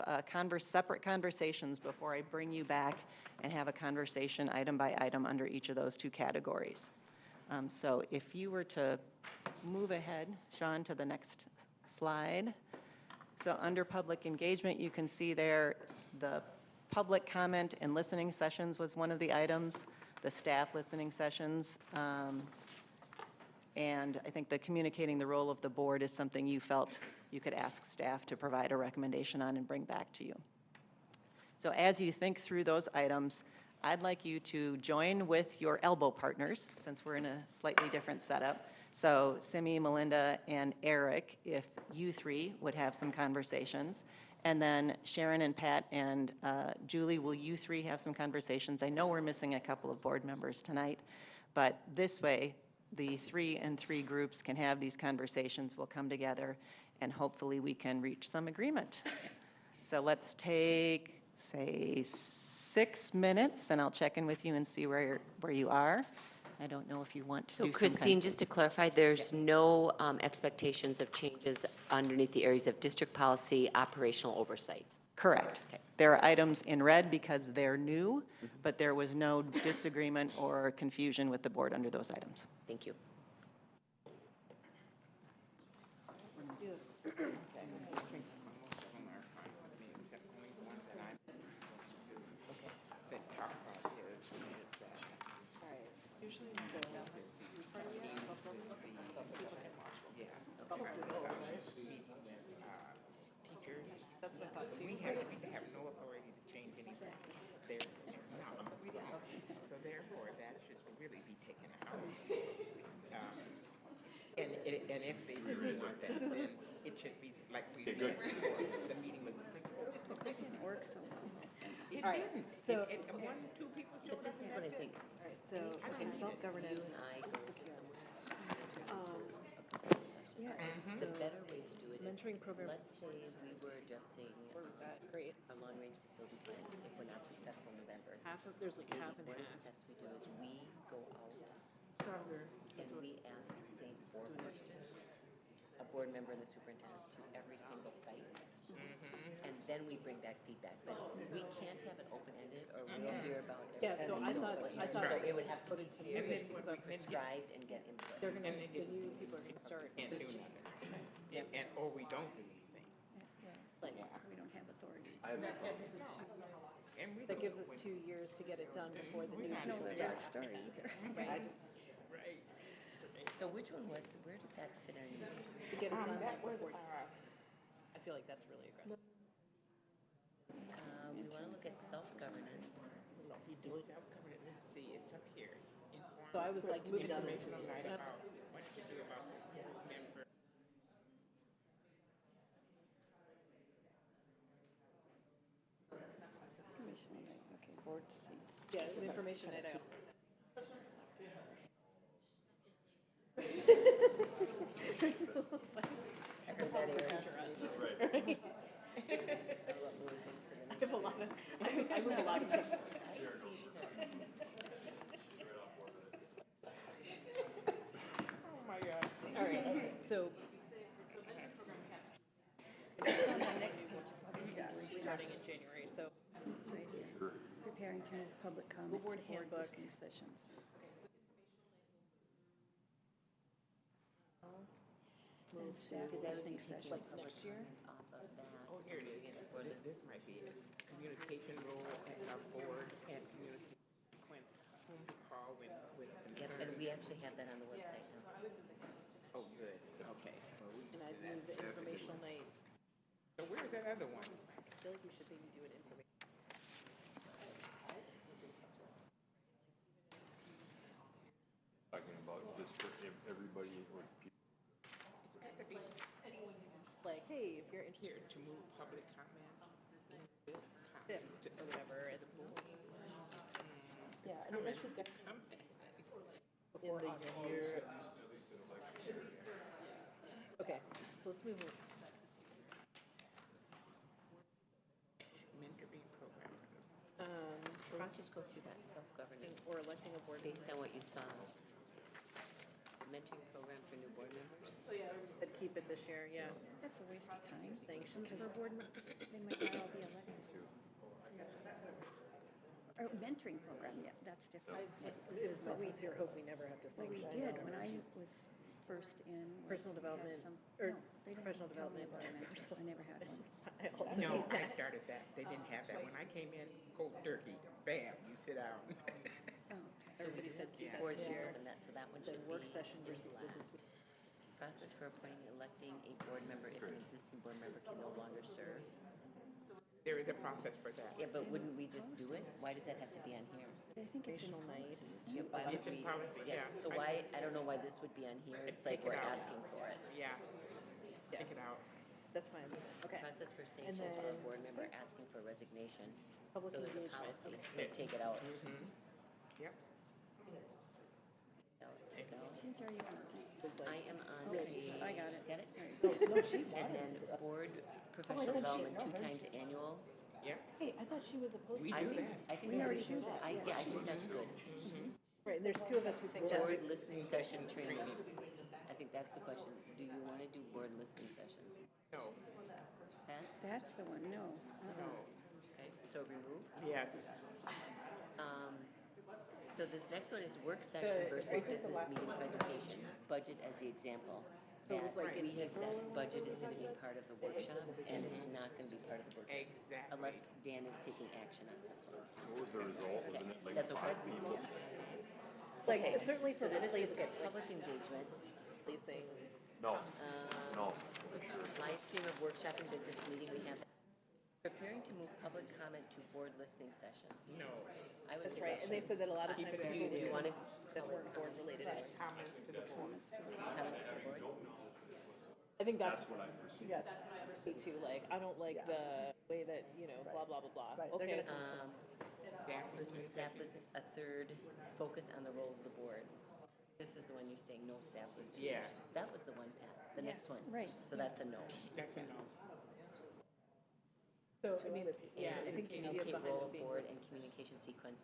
separate conversations before I bring you back and have a conversation item by item under each of those 2 categories. So if you were to move ahead, Sean, to the next slide. So under public engagement, you can see there the public comment and listening sessions was one of the items, the staff listening sessions. And I think the communicating the role of the board is something you felt you could ask staff to provide a recommendation on and bring back to you. So as you think through those items, I'd like you to join with your elbow partners, since we're in a slightly different setup. So Simi, Melinda, and Eric, if you 3 would have some conversations. And then Sharon and Pat and Julie, will you 3 have some conversations? I know we're missing a couple of board members tonight, but this way, the 3 and 3 groups can have these conversations. We'll come together, and hopefully we can reach some agreement. So let's take, say, 6 minutes, and I'll check in with you and see where you are. I don't know if you want to do some Kristine, just to clarify, there's no expectations of changes underneath the areas of district policy, operational oversight? Correct. Okay. There are items in red because they're new, but there was no disagreement or confusion with the board under those items. Thank you. Let's do this. Usually it's that's what I thought too. We have no authority to change anything. So therefore, that should really be taken out. And if they really want that, then it should be like we did before the meeting with the principal. It didn't work so well. It All right, didn't. so- It, 1, 2 people showed But up. this is what I think. All right, so Anytime in that self-governance, you and I go to secure. somewhere, Yeah, the better way to do it is, mentoring program. let's say we were addressing That great. a long-range facility plan. If we're not successful in November, There's like maybe half and one of the half. steps we do is we go out Stronger. and we ask the same 4 questions, a board member and the superintendent, to every single site And then we bring back feedback, but we can't have it open-ended or we'll hear about it. Yeah, so I thought, So it would have to put be it to very And then what we- prescribed and get input. they're gonna, the new people are gonna start, Can't do nothing. Or we don't do anything. like, We don't have authority. And we that don't gives know us when- 2 years to get it done before the new not people even start. Story either. Right, Right. So which one was, where did that fit in? to get it done That like was, before, I feel like that's really aggressive. We want to look at self-governance. no, we do it self-government. Let's see, it's up here. So I was like, move it down to Informational night 2 years. about what to do about the member. Okay, board seats. Yeah, information night, I also. That's a bad area. I have a lot of, I move a lot of stuff. Oh, my God. All right, okay, so. Starting in January, so. It's right here. Preparing to move public comment board to board handbook. listening sessions. And staff Because that would be listening taking sessions. public next year? comment off of that. Oh, here it is. This might be it. Communication role at our board and communication sequence. Whom to call with Yep, concern. and we actually have that on the website now. Oh, good. Okay. Well, we And can I do that. move the That's a good informational one. night. So where's that other one? I feel like we should maybe do an information. Talking about this for everybody or people. It's got to be Like, hey, if you're interested here to move public comment. in or whatever, and yeah, I mean, that should definitely in the year. Okay, so let's move on. Mentoring program. Well, let's just go through that self-governance Or electing a board based member. on what you saw. Mentoring program for new board members. Said keep it this year, yeah. That's a waste of time. Sanctions For board, they might not all be elected. Or mentoring program, yeah, that's different. It is my sincere hope we never have to Well, we sanction. did when I was first in. was Personal we had development, some- or no, they didn't professional tell me development. about a mentor. I never had one. I also No, hate I that. started that. They didn't have that. When I came in, cold turkey, bam, you sit down. Oh, okay. So we Everybody do said have keep it boards this year. open that, so that one The should be. work session versus last. business meeting. Process for appointing, electing a board member if an existing board member can no longer serve. There is a process for that. Yeah, but wouldn't we just do it? Why does that have to be on here? I think it's in Informational night. policy. Yeah, why would It's in we- policy, yeah. So why, I don't know why this would be on here. It's like Take it we're out. asking for it. Yeah. Yeah. Take it out. That's fine, okay. Process for sanctions for a then- board member asking for resignation. Public So there's a engagement, policy, okay. so take it out. Yep. Take out. Which are you on? It's like- I am on Okay, page. I got it. Get it? No, she And then board professional development 2 times annual. Yep. Hey, I thought she was opposed We to. I do think, that. I think We that's- already do that, Yeah, I think that's good. Right, and there's 2 of us who think Board that's. listening session training. I think that's the question. Do you want to do board listening sessions? No. Pat? That's the one, no. No. Okay, so remove. Yes. So this next one is work session versus business meeting presentation, budget as the example. So it was That like in we have said April? budget is gonna be part of the workshop, and it's not gonna be part of the business. Exactly. Unless Dan is taking action on something. What was the result? Wasn't it like That's okay. 5 people? Like, Okay, certainly so for then if we look replacing, at public engagement, replacing, No, no. live stream of workshop and business meeting, we have preparing to move public comment to board listening sessions. No. I would that's say right, and they said that a lot of Keep times it people Do you want to that weren't board related. Comments to the board. comments to the board? I think that's, That's what I foresee. yes, me too, like, I don't like the way that, you know, blah, blah, blah, blah. Okay, Staff listening Staff sessions. was a third focus on the role of the board. This is the one you're saying, no staff listening Yeah. sessions. That was the one, Pat, the next one. Right. So that's a no. That's a no. so, I mean, yeah, I And think the idea communicate behind role it of being. board and communication sequence.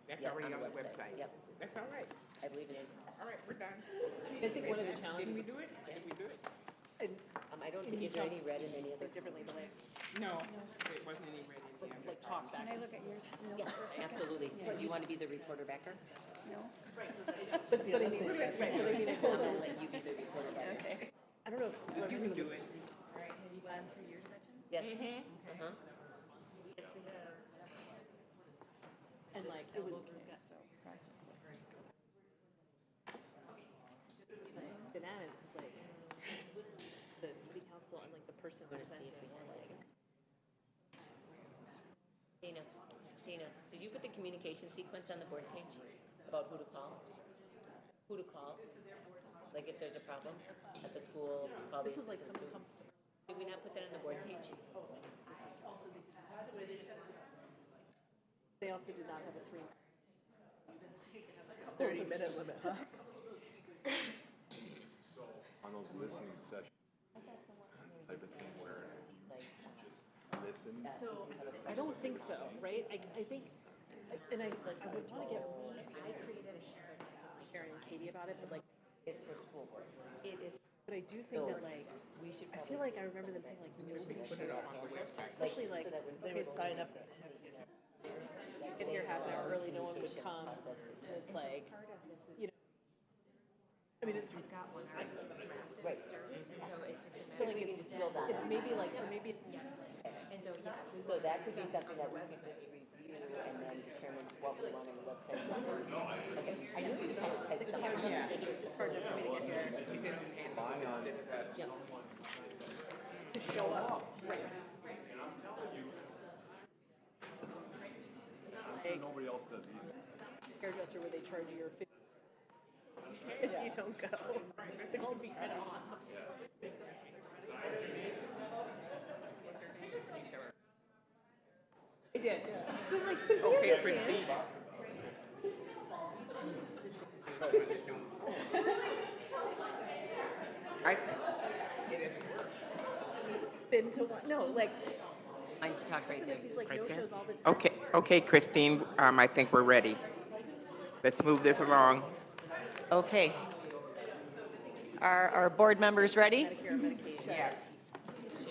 That's Yep, already on the website. Yep, That's all right. I believe it is. All right, we're done. I think one of the Didn't challenges. we do it? Did we do it? I don't think, is there any red in any other? differently, but like, No, it wasn't any red in there. like talk back. Can I look at yours? Yes, absolutely. Do you want to be the reporter backer? But I mean, right, but I mean, I'm gonna let you be the reporter backer. okay. I don't know. So You can do it. Yes. Mm-hmm. Uh-huh. And like, it was bananas, because like, the city council and like the person I'm gonna see if we presenting. have it. Dana, did you put the communication sequence on the board page about who to call? Who to call? Like if there's a problem at the school, call This the was like someone assistant comes to. Did we not put that on the board page? They also did not have a 30-minute limit, huh? So on those listening sessions, type of thing where you just listen. So, I don't think so, right? I think, and I would want to get, I created a Sharon and Katie about it, but like, It's for school board. it is, but I do think that like, We should I feel like I remember them saying like, nobody should have on the website, especially like, They would sign up. get here half an hour early, no one would come, and it's like, you know, I mean, it's. Right. I feel like it's maybe like, or maybe it's. So that could be something that we could just review and then determine what we want on the website. Okay, I know we kind of typed something. Yeah. It's hard enough for me to get here. You didn't hand it instead of To show up, right. Nobody else does either. Hairdresser where they charge you your fee. If you don't go, it won't be kind of awesome. I did. But like, but Okay, he Kristine. understands. I think it is work. Been to one, no, like, Mine to talk right there. he's like Right no there? shows all the time. Okay, Kristine, I think we're ready. Let's move this along. Okay. Are our board members ready? Medicare, Medicaid. Yes.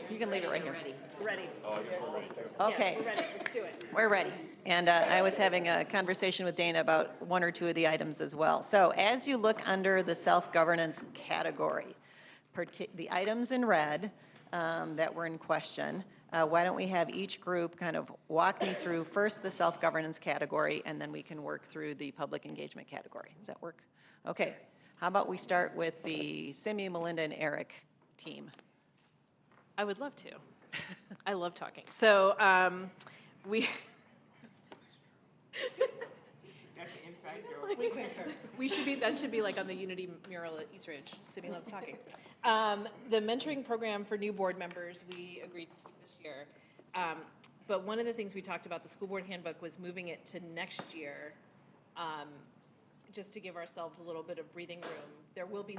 You can leave it right here. Ready. Oh, I guess we're ready too. Okay. Yeah, we're ready, let's do it. We're ready. And I was having a conversation with Dana about one or two of the items as well. So as you look under the self-governance category, the items in red that were in question, why don't we have each group kind of walk me through first the self-governance category, and then we can work through the public engagement category. Does that work? Okay. How about we start with the Simi, Melinda, and Eric team? I would love to. I love talking. So we. That's the inside joke. We should be, that should be like on the Unity mural at East Ridge. Simi loves talking. The mentoring program for new board members, we agreed to keep this year. But one of the things we talked about, the school board handbook, was moving it to next year, just to give ourselves a little bit of breathing room. There will be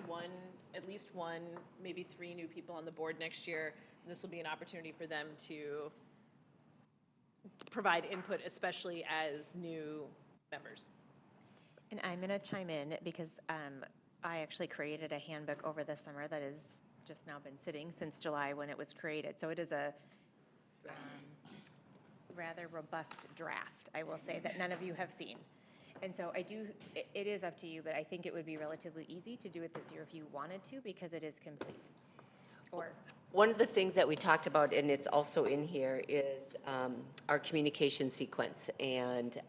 at least one, maybe 3 new people on the board next year. And this will be an opportunity for them to provide input, especially as new members. And I'm going to chime in because I actually created a handbook over the summer that has just now been sitting since July when it was created. So it is a rather robust draft, I will say, that none of you have seen. And so it is up to you, but I think it would be relatively easy to do it this year if you wanted to because it is complete. One of the things that we talked about, and it's also in here, is our communication sequence. And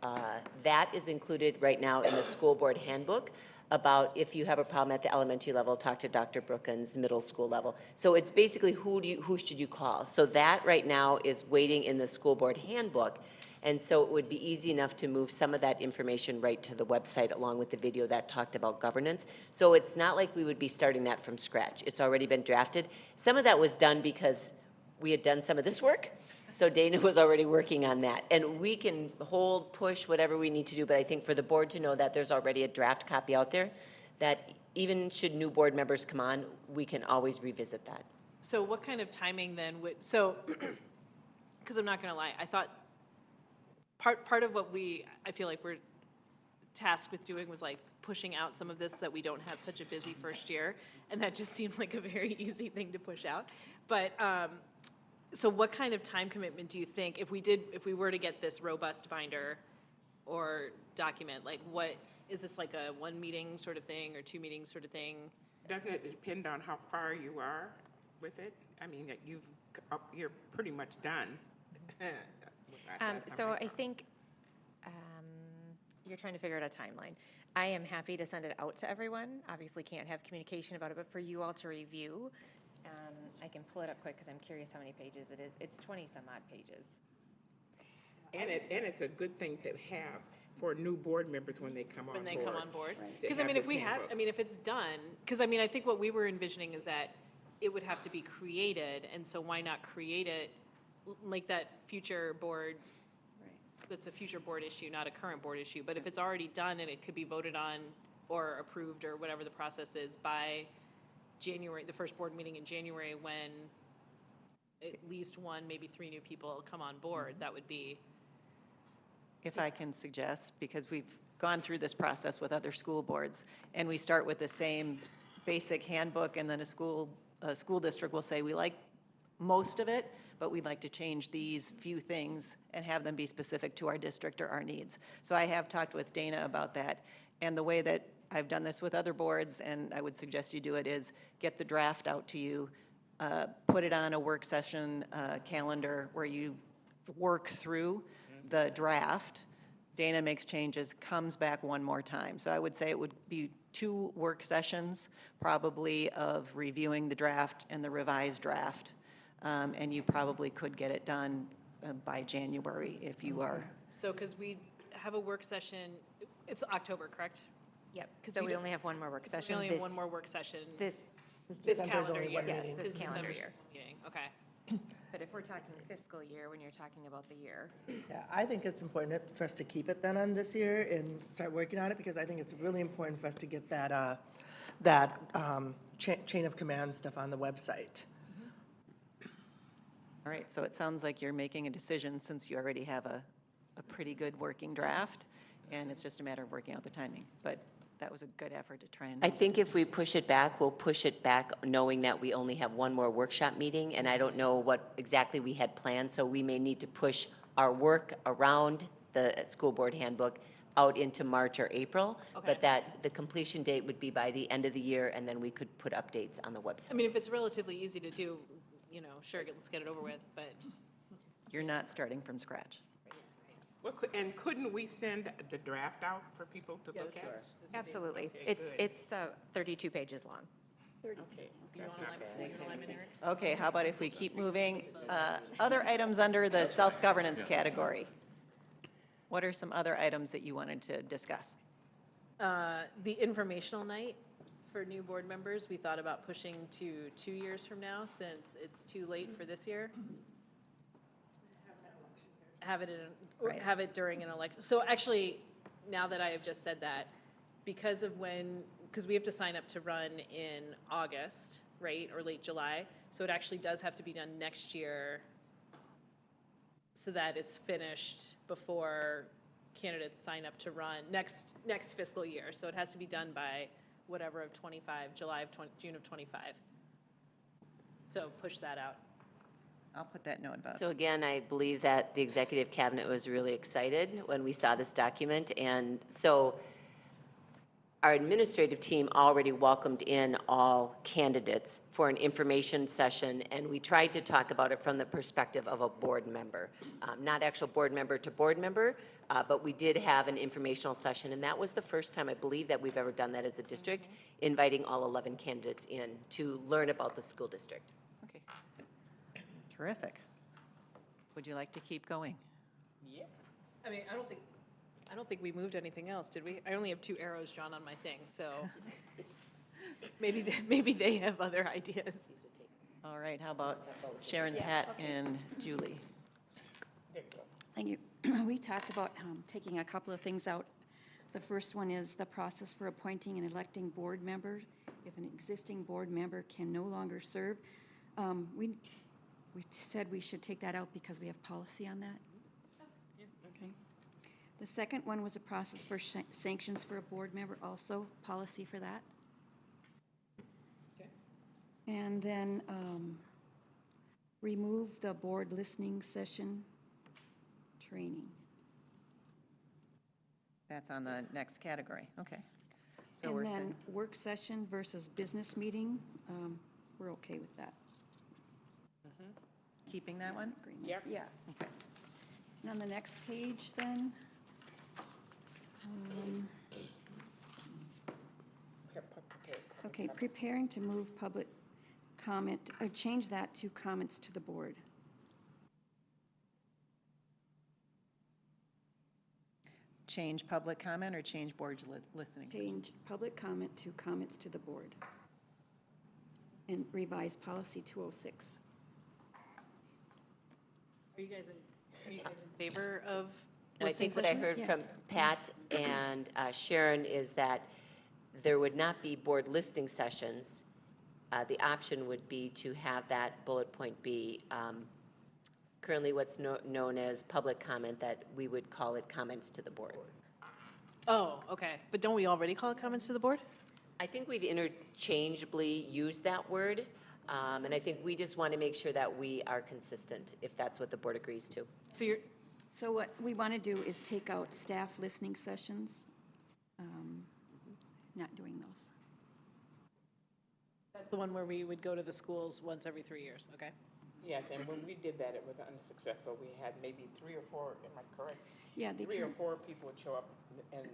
that is included right now in the school board handbook about if you have a problem at the elementary level, talk to Dr. Brookins, middle school level. So it's basically who should you call? So that right now is waiting in the school board handbook. And so it would be easy enough to move some of that information right to the website along with the video that talked about governance. So it's not like we would be starting that from scratch. It's already been drafted. Some of that was done because we had done some of this work. So Dana was already working on that. And we can hold, push, whatever we need to do. But I think for the board to know that there's already a draft copy out there, that even should new board members come on, we can always revisit that. So what kind of timing then would, so, because I'm not going to lie, I thought part of what I feel like we're tasked with doing was like pushing out some of this, that we don't have such a busy first year, and that just seemed like a very easy thing to push out. But, so what kind of time commitment do you think, if we were to get this robust binder or document, like what, is this like a 1 meeting sort of thing or 2 meetings sort of thing? Doesn't it depend on how far you are with it? I mean, that you're pretty much done. So I think you're trying to figure out a timeline. I am happy to send it out to everyone. Obviously can't have communication about it, but for you all to review, I can pull it up quick because I'm curious how many pages it is. It's 20-some odd pages. And it's a good thing to have for new board members when they come on board. When they come on board? Right. Because I mean, if we have, I mean, if it's done, because I mean, I think what we were envisioning is that it would have to be created, and so why not create it like that future board, that's a future board issue, not a current board issue, but if it's already done and it could be voted on or approved or whatever the process is by January, the first board meeting in January, when at least 1, maybe 3 new people come on board, that would be. If I can suggest, because we've gone through this process with other school boards, and we start with the same basic handbook, and then a school district will say, we like most of it, but we'd like to change these few things and have them be specific to our district or our needs. So I have talked with Dana about that, and the way that I've done this with other boards, and I would suggest you do it, is get the draft out to you, put it on a work session calendar where you work through the draft. Dana makes changes, comes back one more time. So I would say it would be 2 work sessions, probably, of reviewing the draft and the revised draft. And you probably could get it done by January if you are. So, because we have a work session, it's October, correct? Yep, so we only have 1 more work session. We only have 1 more work session. This calendar year. Yes, this calendar December's year. Meeting, okay. But if we're talking fiscal year, when you're talking about the year. Yeah, I think it's important for us to keep it then on this year and start working on it, because I think it's really important for us to get that chain of command stuff on the website. All right, so it sounds like you're making a decision since you already have a pretty good working draft, and it's just a matter of working out the timing. But that was a good effort to try and. I think if we push it back, we'll push it back knowing that we only have 1 more workshop meeting, and I don't know what exactly we had planned, so we may need to push our work around the school board handbook out into March or April, but that the completion date would be by the end of the year, and then we could put updates on the website. I mean, if it's relatively easy to do, you know, sure, let's get it over with, but. You're not starting from scratch. Well, and couldn't we send the draft out for people to look at? Absolutely. Okay, It's 32 pages long. Okay. Okay, how about if we keep moving? Other items under the self-governance category. What are some other items that you wanted to discuss? The informational night for new board members, we thought about pushing to 2 years from now, since it's too late for this year. Have it during an election. So actually, now that I have just said that, because we have to sign up to run in August, right, or late July, so it actually does have to be done next year so that it's finished before candidates sign up to run next fiscal year. So it has to be done by whatever of 25, June of 25. So push that out. I'll put that note about it. So again, I believe that the executive cabinet was really excited when we saw this document, and so our administrative team already welcomed in all candidates for an information session, and we tried to talk about it from the perspective of a board member, not actual board member to board member, but we did have an informational session, and that was the first time I believe that we've ever done that as a district, inviting all 11 candidates in to learn about the school district. Okay. Terrific. Would you like to keep going? Yeah. I mean, I don't think we moved anything else, did we? I only have 2 arrows drawn on my thing, so maybe they have other ideas. All right, how about Sharon, Pat, and Julie? Thank you. We talked about taking a couple of things out. The first one is the process for appointing and electing board members. If an existing board member can no longer serve, we said we should take that out because we have policy on that. Okay. The second one was a process for sanctions for a board member, also policy for that. Okay. And then remove the board listening session training. That's on the next category, okay. So we're And saying, then work session versus business meeting, we're okay with that. keeping that one? Agreement. Yep. Yeah. Okay. And on the next page then, okay, preparing to move public comment, or change that to comments to the board. Change public comment or change board listening? Change public comment to comments to the board. And revise policy 206. Are you guys in favor of I listening think what I sessions? heard from Yes. Pat and Sharon is that there would not be board listening sessions. The option would be to have that bullet point be currently what's known as public comment, that we would call it comments to the board. Oh, okay. But don't we already call it comments to the board? I think we've interchangeably used that word, and I think we just want to make sure that we are consistent, if that's what the board agrees to. So you're, So what we want to do is take out staff listening sessions, not doing those. that's the one where we would go to the schools once every 3 years, okay? Yes, and when we did that, it was unsuccessful. We had maybe 3 or 4, am I correct? Yeah, they 3 or turn, 4 people would show up, and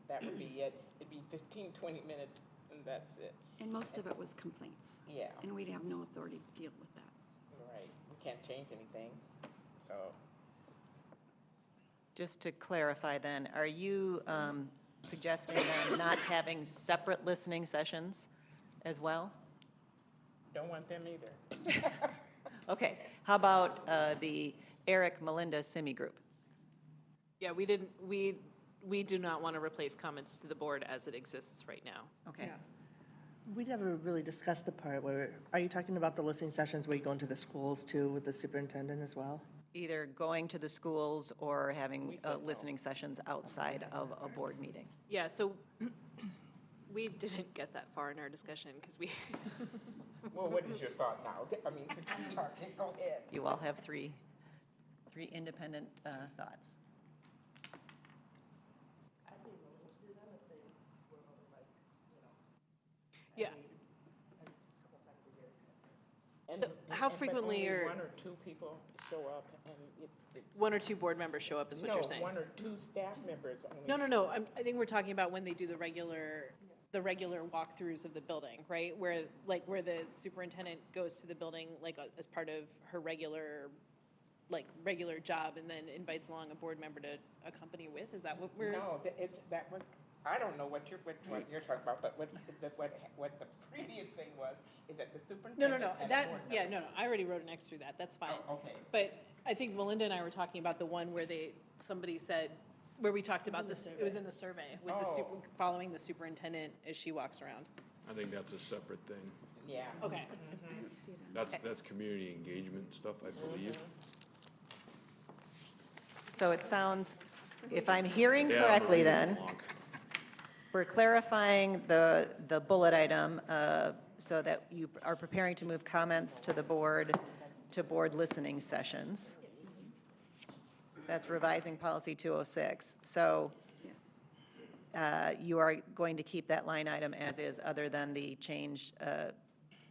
that would be it. It'd be 15, 20 minutes, and that's it. and most of it was complaints. Yeah, And we'd have no authority to deal with that. right. We can't change anything, so. Just to clarify then, are you suggesting then not having separate listening sessions as well? Don't want them either. Okay, how about the Eric Melinda Simi group? Yeah, we do not want to replace comments to the board as it exists right now. Okay. Yeah. We never really discussed the part where, are you talking about the listening sessions where you go into the schools too with the superintendent as well? Either going to the schools or having listening sessions outside of a board meeting. Yeah, so we didn't get that far in our discussion because we, Well, what is your thought now? I mean, since you're talking, go ahead. You all have three independent thoughts. yeah. And, So how but frequently only are- 1 or 2 people show up, and One or two board members show up is what no, you're saying? 1 or 2 staff members only. No. I think we're talking about when they do the regular walkthroughs of the building, right? Where the superintendent goes to the building, as part of her regular job, and then invites along a board member to accompany with? Is that what we're? No, that was, I don't know what you're talking about, but what the previous thing was, is that the superintendent. No. and the board members- No. I already wrote an X through that. That's fine. Oh, okay. But I think Melinda and I were talking about the one where somebody said, where we talked about this, it was in the survey, with following the superintendent as she walks around. I think that's a separate thing. Yeah. Okay. I don't see it on. That's community engagement stuff, I believe. So it sounds, if I'm hearing Yeah, correctly Maria then, Blanc. we're clarifying the bullet item so that you are preparing to move comments to the board to board listening sessions. That's revising policy 206. So you are going to keep that line item as is, other than the change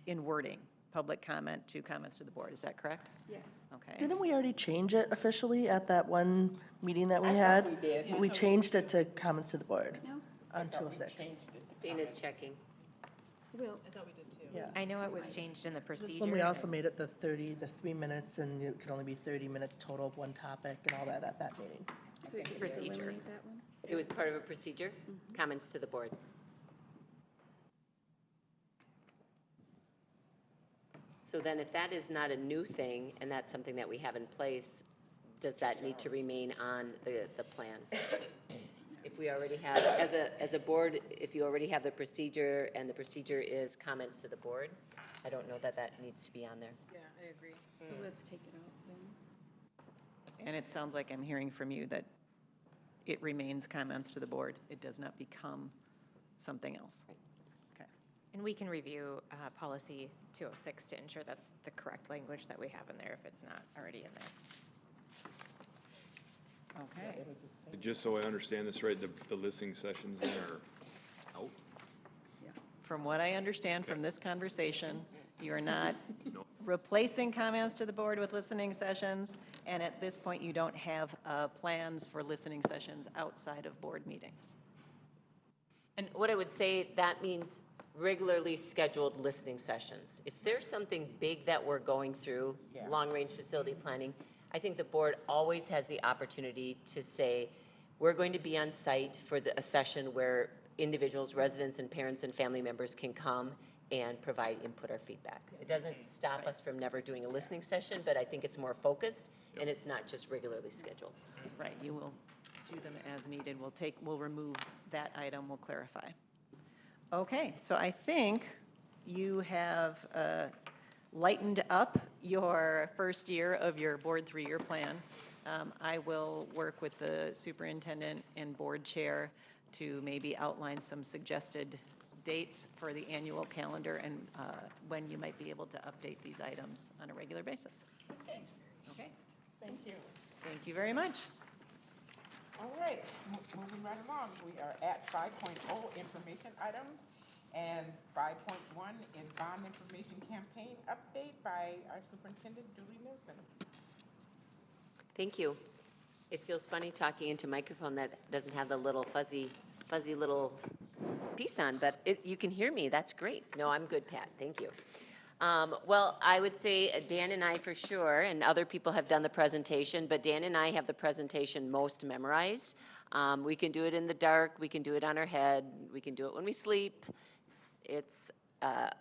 in wording, public comment to comments to the board. Is that correct? Yes. Okay. Didn't we already change it officially at that one meeting that we I thought had? we did. We changed it to comments to the board No? on I thought we 206. changed it to Dana's comments. checking. Will, I thought we did too. Yeah. I know it was changed in the This procedure. one, we also made it the 3 minutes, and it could only be 30 minutes total of one topic and all that at that meeting. so we could just Procedure. eliminate that one? It was part of a procedure, comments to the board. So then if that is not a new thing, and that's something that we have in place, does that need to remain on the plan? If we already have, as a board, if you already have the procedure, and the procedure is comments to the board, I don't know that needs to be on there. Yeah, I agree. So let's take it out then. And it sounds like I'm hearing from you that it remains comments to the board. It does not become something else. Okay. And we can review policy 206 to ensure that's the correct language that we have in there if it's not already in there. Okay. Just so I understand this right, the listening sessions then are out? From what I understand from this conversation, you are not replacing comments to the board with listening sessions, and at this point, you don't have plans for listening sessions outside of board meetings. And what I would say, that means regularly scheduled listening sessions. If there's something big that we're going through, long-range facility planning, I think the board always has the opportunity to say, we're going to be on site for a session where individuals, residents, and parents and family members can come and provide input or feedback. It doesn't stop us from never doing a listening session, but I think it's more focused, and it's not just regularly scheduled. Right, you will do them as needed. We'll remove that item, we'll clarify. Okay, so I think you have lightened up your first year of your board 3-year plan. I will work with the superintendent and board chair to maybe outline some suggested dates for the annual calendar and when you might be able to update these items on a regular basis. Okay. Thank you. Thank you very much. All right, moving right along, we are at 5.0 information items, and 5.1 is bond information campaign update by our superintendent, Nielsen. Thank you. It feels funny talking into a microphone that doesn't have the little fuzzy little piece on, but you can hear me. That's great. No, I'm good, Pat. Thank you. Well, I would say Dan and I for sure, and other people have done the presentation, but Dan and I have the presentation most memorized. We can do it in the dark. We can do it on our head. We can do it when we sleep. It's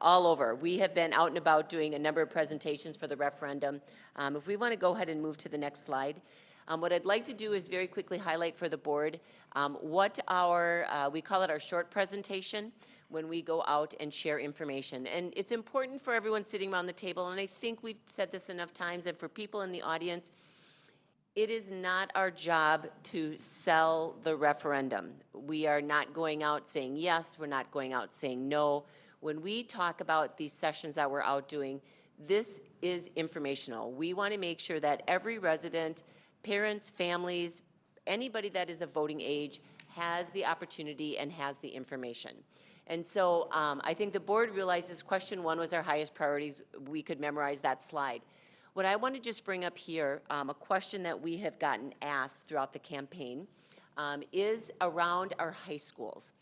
all over. We have been out and about doing a number of presentations for the referendum. If we want to go ahead and move to the next slide. What I'd like to do is very quickly highlight for the board what we call it our short presentation when we go out and share information. And it's important for everyone sitting around the table, and I think we've said this enough times, and for people in the audience, it is not our job to sell the referendum. We are not going out saying yes, we're not going out saying no. When we talk about these sessions that we're out doing, this is informational. We want to make sure that every resident, parents, families, anybody that is of voting age has the opportunity and has the information. And so I think the board realizes question 1 was our highest priorities. We could memorize that slide. What I want to just bring up here, a question that we have gotten asked throughout the campaign is around our high schools.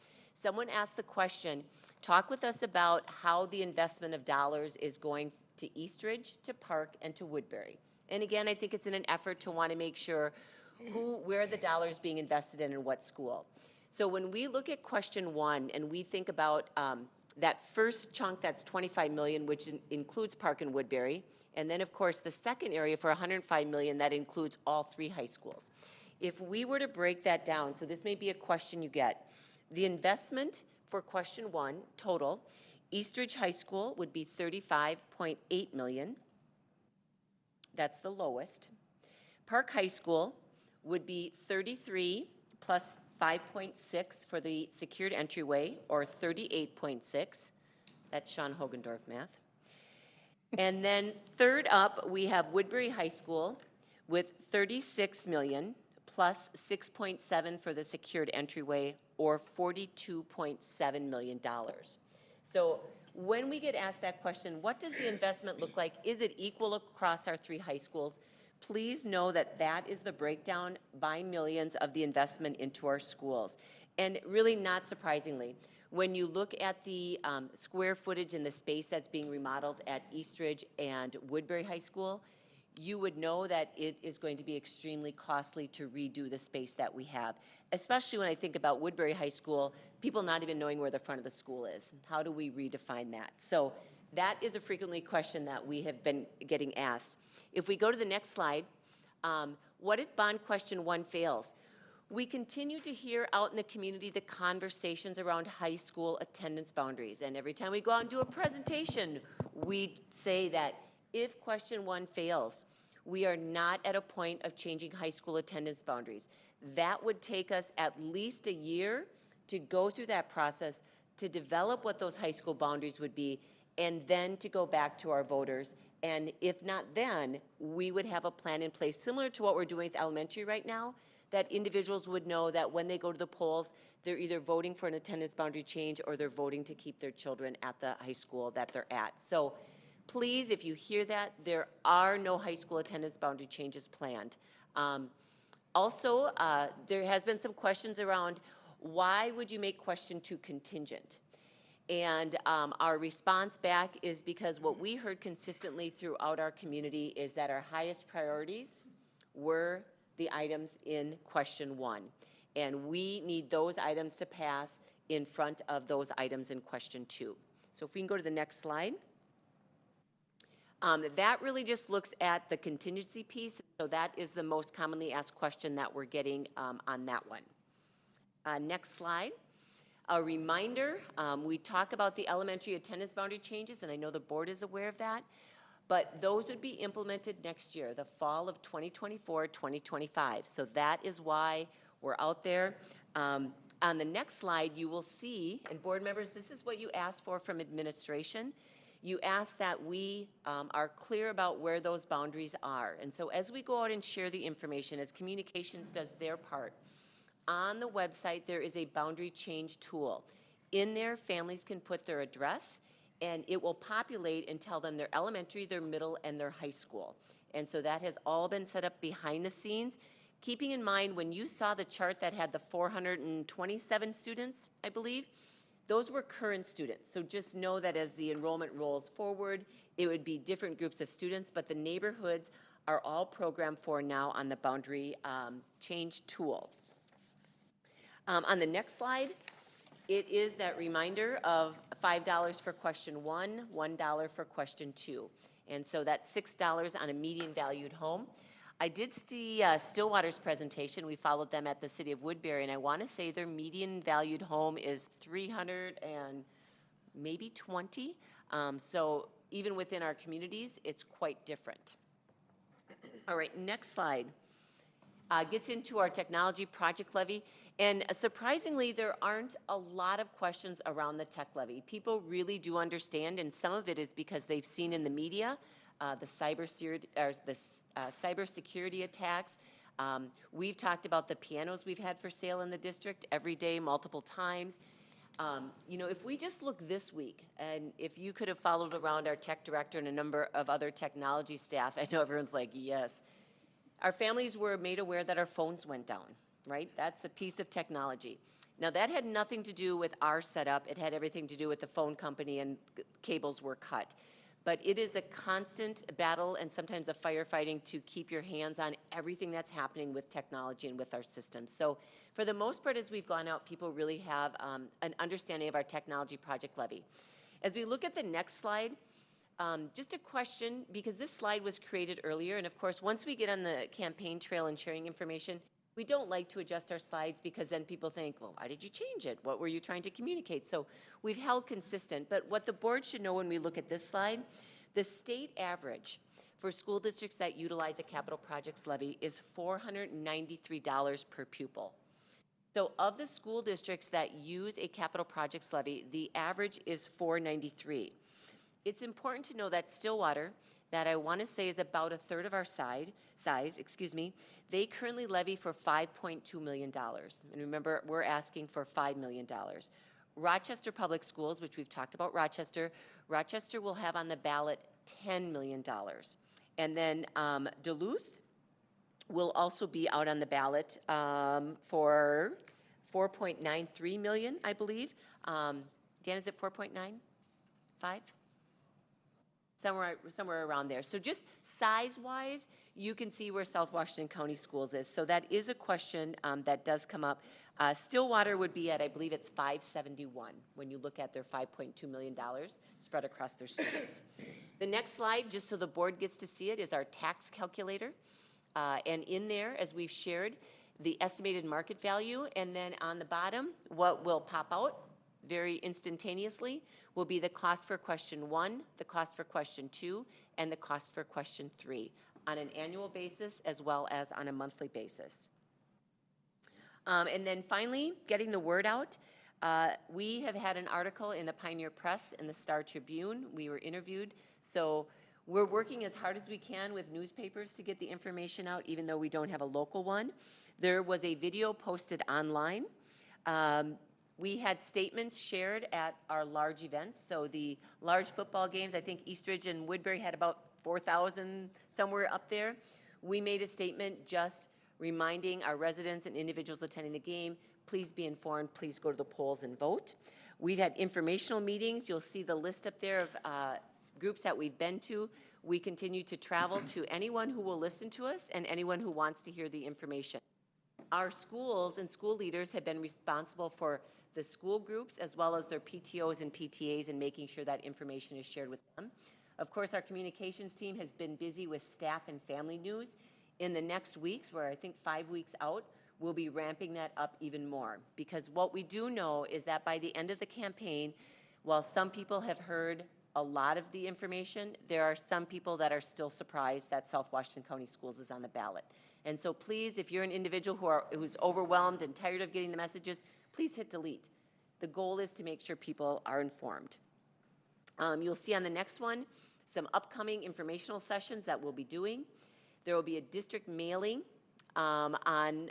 Someone asked the question, talk with us about how the investment of dollars is going to Eastridge, to Park, and to Woodbury. And again, I think it's in an effort to want to make sure where the dollars being invested in and what school. So when we look at question 1 and we think about that first chunk, that's $25 million, which includes Park and Woodbury, and then of course the second area for $105 million, that includes all 3 high schools. If we were to break that down, so this may be a question you get, the investment for question 1 total, Eastridge High School would be $35.8 million. That's the lowest. Park High School would be 33 plus 5.6 for the secured entryway, or 38.6. That's Sean Hogendorf math. And then third up, we have Woodbury High School with 36 million plus 6.7 for the secured entryway, or $42.7 million. So when we get asked that question, what does the investment look like? Is it equal across our 3 high schools? Please know that that is the breakdown by millions of the investment into our schools. And really not surprisingly, when you look at the square footage and the space that's being remodeled at Eastridge and Woodbury High School, you would know that it is going to be extremely costly to redo the space that we have, especially when I think about Woodbury High School, people not even knowing where the front of the school is. How do we redefine that? So that is a frequently question that we have been getting asked. If we go to the next slide, what if bond question 1 fails? We continue to hear out in the community the conversations around high school attendance boundaries. And every time we go out and do a presentation, we say that if question 1 fails, we are not at a point of changing high school attendance boundaries. That would take us at least a year to go through that process, to develop what those high school boundaries would be, and then to go back to our voters. And if not then, we would have a plan in place, similar to what we're doing with elementary right now, that individuals would know that when they go to the polls, they're either voting for an attendance boundary change or they're voting to keep their children at the high school that they're at. So please, if you hear that, there are no high school attendance boundary changes planned. Also, there has been some questions around why would you make question 2 contingent? And our response back is because what we heard consistently throughout our community is that our highest priorities were the items in question 1. And we need those items to pass in front of those items in question 2. So if we can go to the next slide. That really just looks at the contingency piece. So that is the most commonly asked question that we're getting on that one. Next slide. A reminder, we talk about the elementary attendance boundary changes, and I know the board is aware of that, but those would be implemented next year, the fall of 2024, 2025. So that is why we're out there. On the next slide, you will see, and board members, this is what you asked for from administration. You asked that we are clear about where those boundaries are. And so as we go out and share the information, as communications does their part, on the website there is a boundary change tool. In there, families can put their address, and it will populate and tell them their elementary, their middle, and their high school. And so that has all been set up behind the scenes. Keeping in mind, when you saw the chart that had the 427 students, I believe, those were current students. So just know that as the enrollment rolls forward, it would be different groups of students, but the neighborhoods are all programmed for now on the boundary change tool. On the next slide, it is that reminder of $5 for question 1, $1 for question 2. And so that's $6 on a median valued home. I did see Stillwater's presentation. We followed them at the city of Woodbury, and I want to say their median valued home is 300 and maybe 20. So even within our communities, it's quite different. All right, next slide. Gets into our technology project levy. And surprisingly, there aren't a lot of questions around the tech levy. People really do understand, and some of it is because they've seen in the media the cybersecurity attacks. We've talked about the pianos we've had for sale in the district every day, multiple times. You know, if we just look this week, and if you could have followed around our tech director and a number of other technology staff, I know everyone's like, yes. Our families were made aware that our phones went down, right? That's a piece of technology. Now, that had nothing to do with our setup. It had everything to do with the phone company, and cables were cut. But it is a constant battle and sometimes a firefighting to keep your hands on everything that's happening with technology and with our systems. So for the most part, as we've gone out, people really have an understanding of our technology project levy. As we look at the next slide, just a question, because this slide was created earlier, and of course, once we get on the campaign trail and sharing information, we don't like to adjust our slides because then people think, well, why did you change it? What were you trying to communicate? So we've held consistent, but what the board should know when we look at this slide, the state average for school districts that utilize a capital projects levy is $493 per pupil. So of the school districts that use a capital projects levy, the average is $493. It's important to know that Stillwater, that I want to say is about a third of our size, they currently levy for $5.2 million. And remember, we're asking for $5 million. Rochester Public Schools, which we've talked about Rochester will have on the ballot $10 million. And then Duluth will also be out on the ballot for $4.93 million, I believe. Dan, is it 4.95? Somewhere around there. So just size-wise, you can see where South Washington County Schools is. So that is a question that does come up. Stillwater would be at, I believe it's 571 when you look at their $5.2 million spread across their students. The next slide, just so the board gets to see it, is our tax calculator. And in there, as we've shared, the estimated market value, and then on the bottom, what will pop out very instantaneously will be the cost for question 1, the cost for question 2, and the cost for question 3 on an annual basis as well as on a monthly basis. And then finally, getting the word out. We have had an article in the Pioneer Press and the Star Tribune. We were interviewed. So we're working as hard as we can with newspapers to get the information out, even though we don't have a local one. There was a video posted online. We had statements shared at our large events. So the large football games, I think Eastridge and Woodbury had about 4,000, somewhere up there. We made a statement just reminding our residents and individuals attending the game, please be informed, please go to the polls and vote. We've had informational meetings. You'll see the list up there of groups that we've been to. We continue to travel to anyone who will listen to us and anyone who wants to hear the information. Our schools and school leaders have been responsible for the school groups as well as their PTOs and PTAs and making sure that information is shared with them. Of course, our communications team has been busy with staff and family news. In the next weeks, we're I think 5 weeks out, we'll be ramping that up even more. Because what we do know is that by the end of the campaign, while some people have heard a lot of the information, there are some people that are still surprised that South Washington County Schools is on the ballot. And so please, if you're an individual who's overwhelmed and tired of getting the messages, please hit delete. The goal is to make sure people are informed. You'll see on the next one some upcoming informational sessions that we'll be doing. There will be a district mailing on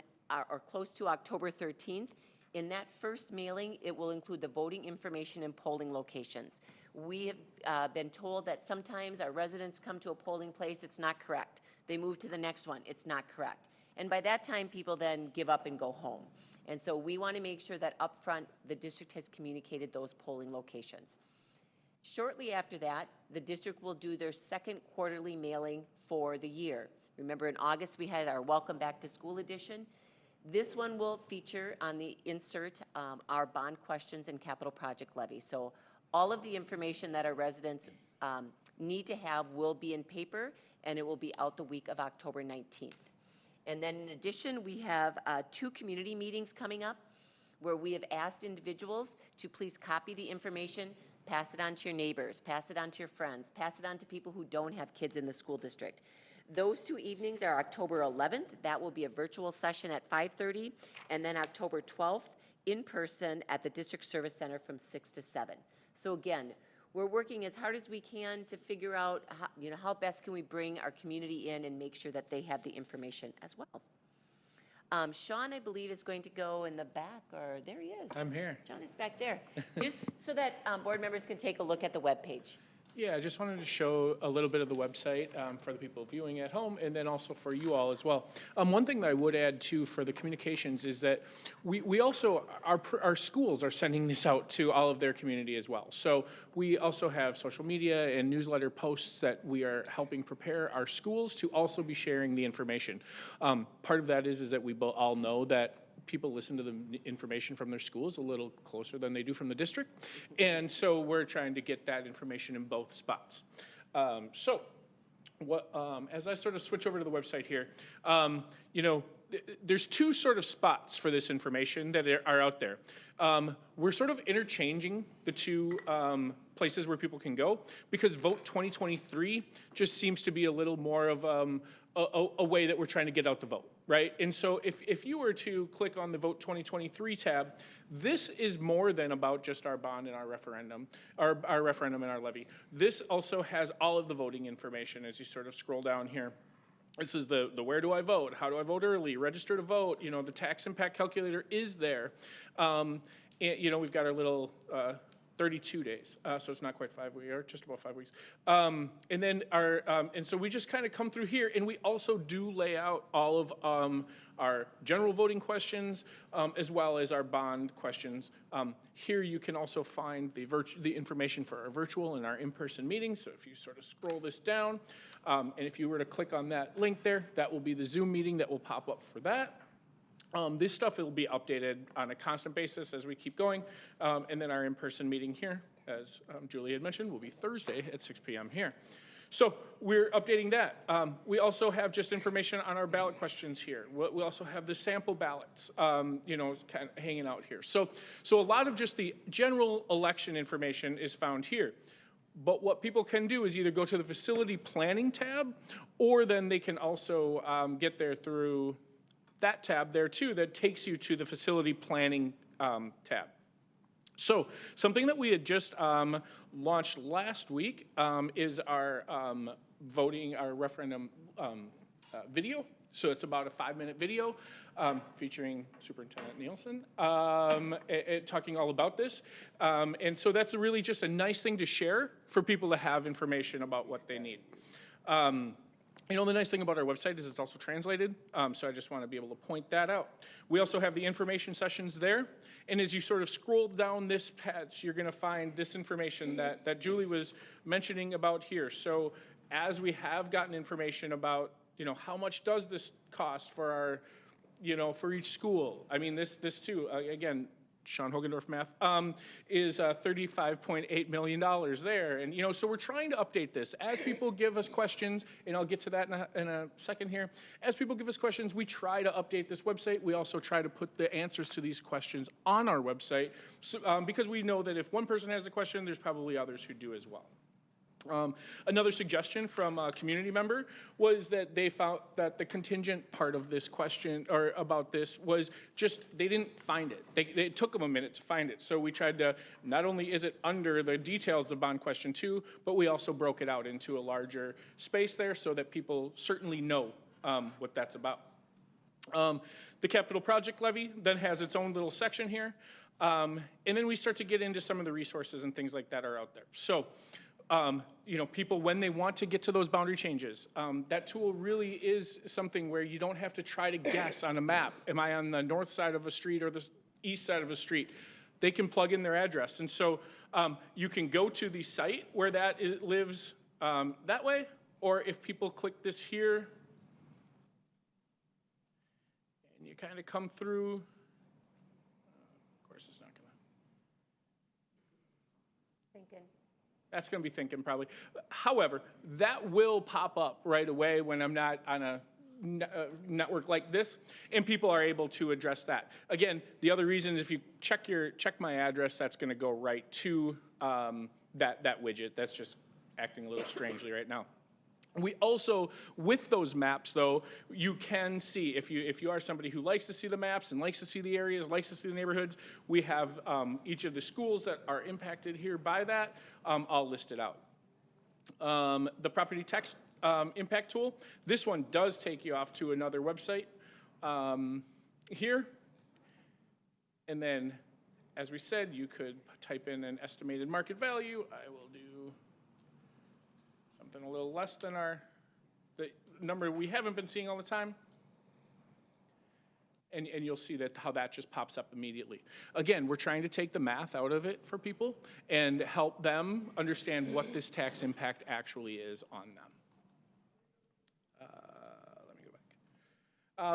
or close to October 13th. In that first mailing, it will include the voting information and polling locations. We have been told that sometimes our residents come to a polling place, it's not correct. They move to the next one, it's not correct. And by that time, people then give up and go home. And so we want to make sure that up front, the district has communicated those polling locations. Shortly after that, the district will do their second quarterly mailing for the year. Remember, in August, we had our Welcome Back to School edition. This one will feature on the insert our bond questions and capital project levy. So all of the information that our residents need to have will be in paper, and it will be out the week of October 19th. And then in addition, we have 2 community meetings coming up where we have asked individuals to please copy the information, pass it on to your neighbors, pass it on to your friends, pass it on to people who don't have kids in the school district. Those 2 evenings are October 11th. That will be a virtual session at 5:30, and then October 12th in person at the District Service Center from 6 to 7. So again, we're working as hard as we can to figure out how best can we bring our community in and make sure that they have the information as well. Sean, I believe, is going to go in the back, or there he is. I'm here. John is back there, just so that board members can take a look at the webpage. Yeah, I just wanted to show a little bit of the website for the people viewing at home, and then also for you all as well. One thing that I would add too for the communications is that we also, our schools are sending this out to all of their community as well. So we also have social media and newsletter posts that we are helping prepare our schools to also be sharing the information. Part of that is that we all know that people listen to the information from their schools a little closer than they do from the district. And so we're trying to get that information in both spots. As I sort of switch over to the website here, there's 2 sort of spots for this information that are out there. We're sort of interchanging the 2 places where people can go, because Vote 2023 just seems to be a little more of a way that we're trying to get out the vote, right? And so if you were to click on the Vote 2023 tab, this is more than about just our bond and our referendum, our referendum and our levy. This also has all of the voting information as you sort of scroll down here. This is the where do I vote, how do I vote early, register to vote, the tax impact calculator is there. And, we've got our little 32 days, so it's not quite 5 weeks, or just about 5 weeks. And then and so we just kind of come through here, and we also do lay out all of our general voting questions, as well as our bond questions. Here you can also find the information for our virtual and our in-person meetings. So if you sort of scroll this down, and if you were to click on that link there, that will be the Zoom meeting that will pop up for that. This stuff will be updated on a constant basis as we keep going. And then our in-person meeting here, as Julie had mentioned, will be Thursday at 6 p.m. here. So we're updating that. We also have just information on our ballot questions here. We also have the sample ballots, kind of hanging out here. So a lot of just the general election information is found here. But what people can do is either go to the facility planning tab, or then they can also get there through that tab there too that takes you to the facility planning tab. So something that we had just launched last week is our our referendum video. So it's about a 5-minute video featuring Superintendent Nielsen talking all about this. And so that's really just a nice thing to share for people to have information about what they need. You know, the nice thing about our website is it's also translated, so I just want to be able to point that out. We also have the information sessions there, and as you sort of scroll down this patch, you're going to find this information that Julie was mentioning about here. So as we have gotten information about, you know, how much does this cost for our, you know, for each school? I mean, this too, again, Sean Hogendorf math, is $35.8 million there. And, you know, so we're trying to update this. As people give us questions, and I'll get to that in a second here, as people give us questions, we try to update this website. We also try to put the answers to these questions on our website, so, because we know that if one person has a question, there's probably others who do as well. Another suggestion from a community member was that they found that the contingent part of this question, or about this, was just, they didn't find it. It took them a minute to find it. So we tried to, not only is it under the details of bond question 2, but we also broke it out into a larger space there so that people certainly know what that's about. The capital project levy then has its own little section here. And then we start to get into some of the resources and things like that are out there. So, you know, people, when they want to get to those boundary changes, that tool really is something where you don't have to try to guess on a map, am I on the north side of a street or the east side of a street? They can plug in their address. And so you can go to the site where that lives that way, or if people click this here, and you kind of come through, of course it's not going to. Thinking. That's going to be thinking probably. However, that will pop up right away when I'm not on a network like this, and people are able to address that. Again, the other reason is if you check my address, that's going to go right to that widget. That's just acting a little strangely right now. We also, with those maps though, you can see, if you are somebody who likes to see the maps and likes to see the areas, likes to see the neighborhoods, we have each of the schools that are impacted here by that, all listed out. The property tax impact tool, this one does take you off to another website here. And then, as we said, you could type in an estimated market value. I will do something a little less than the number we haven't been seeing all the time. And you'll see that how that just pops up immediately. Again, we're trying to take the math out of it for people and help them understand what this tax impact actually is on them. Let me go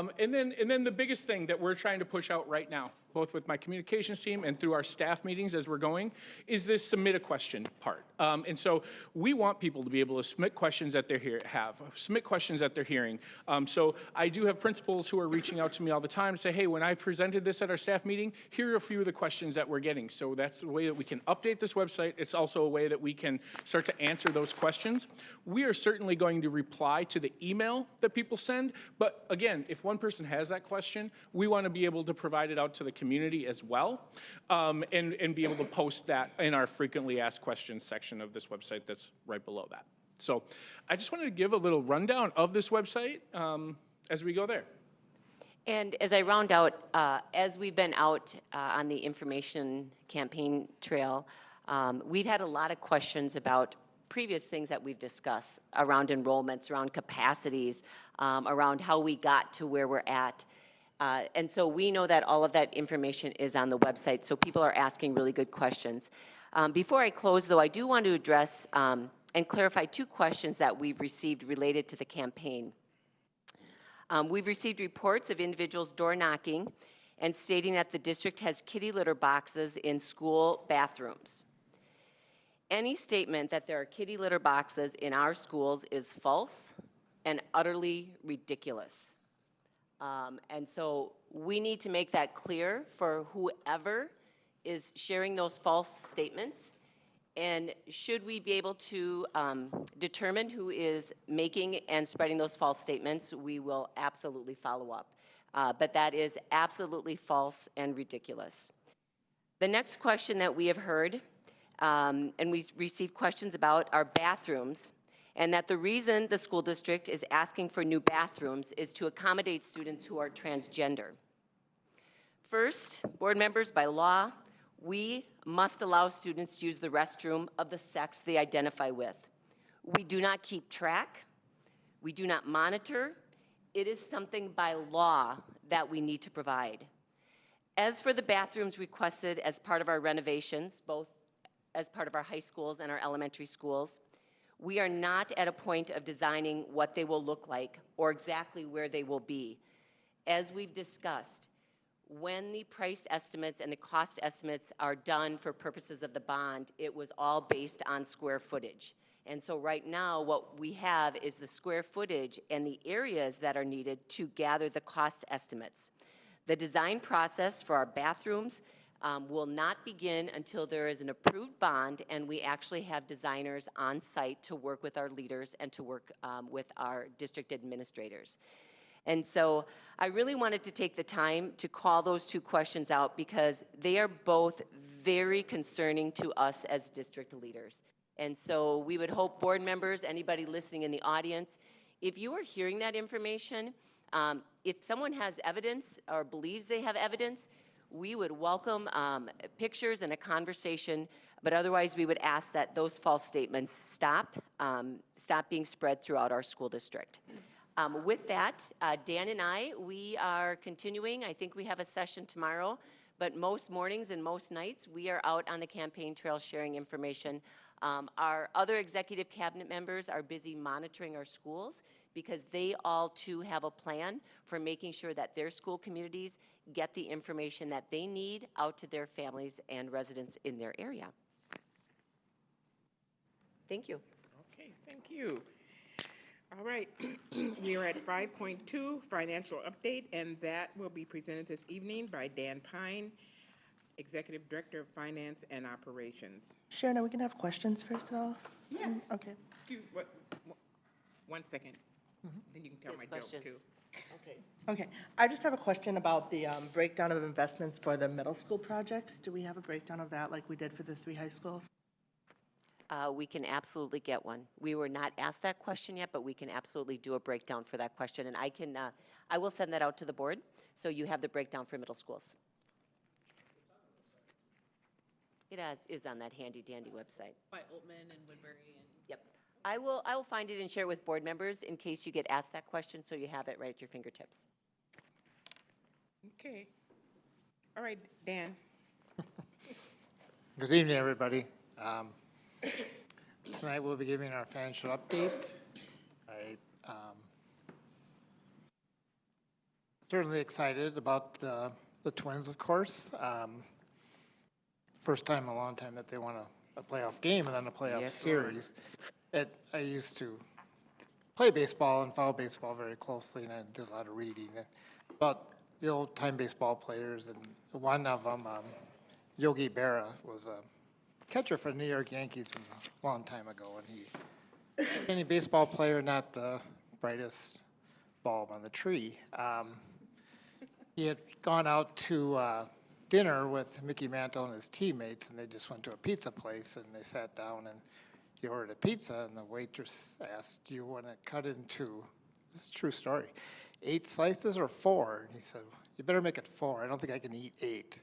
back. And then the biggest thing that we're trying to push out right now, both with my communications team and through our staff meetings as we're going, is this submit a question part. And so we want people to be able to submit questions that they're submit questions that they're hearing. So I do have principals who are reaching out to me all the time to say, hey, when I presented this at our staff meeting, here are a few of the questions that we're getting. So that's a way that we can update this website. It's also a way that we can start to answer those questions. We are certainly going to reply to the email that people send, but again, if one person has that question, we want to be able to provide it out to the community as well, and be able to post that in our frequently asked questions section of this website that's right below that. So I just wanted to give a little rundown of this website as we go there. And as I round out, as we've been out on the information campaign trail, we've had a lot of questions about previous things that we've discussed around enrollments, around capacities, around how we got to where we're at. And so we know that all of that information is on the website, so people are asking really good questions. Before I close, though, I do want to address and clarify 2 questions that we've received related to the campaign. We've received reports of individuals door knocking and stating that the district has kitty litter boxes in school bathrooms. Any statement that there are kitty litter boxes in our schools is false and utterly ridiculous. And so we need to make that clear for whoever is sharing those false statements. And should we be able to determine who is making and spreading those false statements, we will absolutely follow up. but that is absolutely false and ridiculous. The next question that we have heard, and we received questions about, are bathrooms, and that the reason the school district is asking for new bathrooms is to accommodate students who are transgender. First, board members, by law, we must allow students to use the restroom of the sex they identify with. We do not keep track. We do not monitor. It is something by law that we need to provide. As for the bathrooms requested as part of our renovations, both as part of our high schools and our elementary schools, we are not at a point of designing what they will look like or exactly where they will be. As we've discussed, when the price estimates and the cost estimates are done for purposes of the bond, it was all based on square footage. And so right now, what we have is the square footage and the areas that are needed to gather the cost estimates. The design process for our bathrooms will not begin until there is an approved bond and we actually have designers on site to work with our leaders and to work with our district administrators. And so I really wanted to take the time to call those two questions out because they are both very concerning to us as district leaders. And so we would hope board members, anybody listening in the audience, if you are hearing that information, if someone has evidence or believes they have evidence, we would welcome pictures and a conversation, but otherwise we would ask that those false statements stop being spread throughout our school district. With that, Dan and I, we are continuing. I think we have a session tomorrow, but most mornings and most nights, we are out on the campaign trail sharing information. Our other executive cabinet members are busy monitoring our schools because they all too have a plan for making sure that their school communities get the information that they need out to their families and residents in their area. Thank you. Okay, thank you. All right, we are at 5.2, financial update, and that will be presented this evening by Dan Pyan, Executive Director of Finance and Operations. Sharon, are we going to have questions first of all? Yes. Okay. Excuse, 1 second. Then you can tell Just my questions. joke, too. Okay. I just have a question about the breakdown of investments for the middle school projects. Do we have a breakdown of that like we did for the 3 high schools? We can absolutely get one. We were not asked that question yet, but we can absolutely do a breakdown for that question. And I will send that out to the board, so you have the breakdown for middle schools. It is on that handy dandy website. By Oltman and Woodbury. Yep. I will find it and share it with board members in case you get asked that question, so you have it right at your fingertips. Okay. All right, Dan. Good evening, everybody. Tonight we'll be giving our financial update. Certainly excited about the Twins, of course. First time in a long time that they won a playoff game and then a playoff series. I used to play baseball and follow baseball very closely, and I did a lot of reading about the old-time baseball players, and one of them, Yogi Berra, was a catcher for the New York Yankees a long time ago, and any baseball player, not the brightest bulb on the tree. He had gone out to dinner with Mickey Mantle and his teammates, and they just went to a pizza place, and they sat down, and he ordered a pizza, and the waitress asked, "Do you want to cut into," this is a true story, 8 slices or 4? And he said, "You better make it 4. I don't think I can eat 8.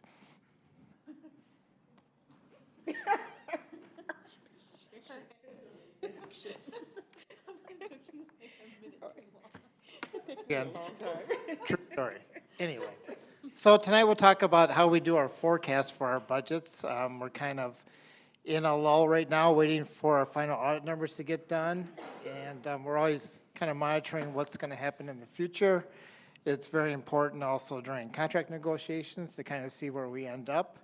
Again, true story. Anyway, so tonight we'll talk about how we do our forecast for our budgets. We're kind of in a lull right now, waiting for our final audit numbers to get done, and we're always kind of monitoring what's going to happen in the future. It's very important also during contract negotiations to kind of see where we end up.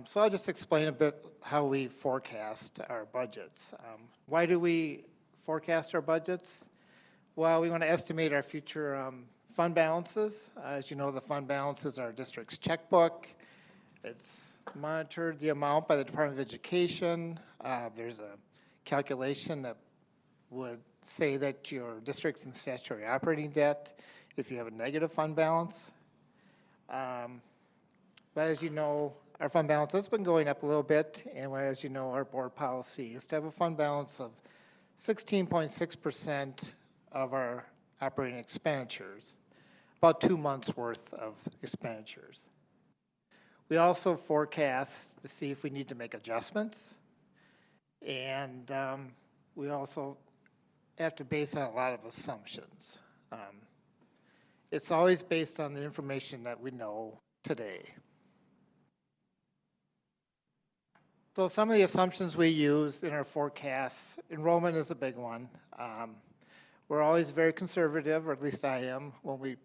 So I'll just explain a bit how we forecast our budgets. Why do we forecast our budgets? Well, we want to estimate our future fund balances. As you know, the fund balance is our district's checkbook. It's monitored the amount by the Department of Education. There's a calculation that would say that your district's in statutory operating debt. if you have a negative fund balance. But as you know, our fund balance has been going up a little bit, and as you know, our board policy is to have a fund balance of 16.6% of our operating expenditures, about 2 months worth of expenditures. We also forecast to see if we need to make adjustments, and we also have to base on a lot of assumptions. It's always based on the information that we know today. So some of the assumptions we use in our forecasts, enrollment is a big one. We're always very conservative, or at least I am, when we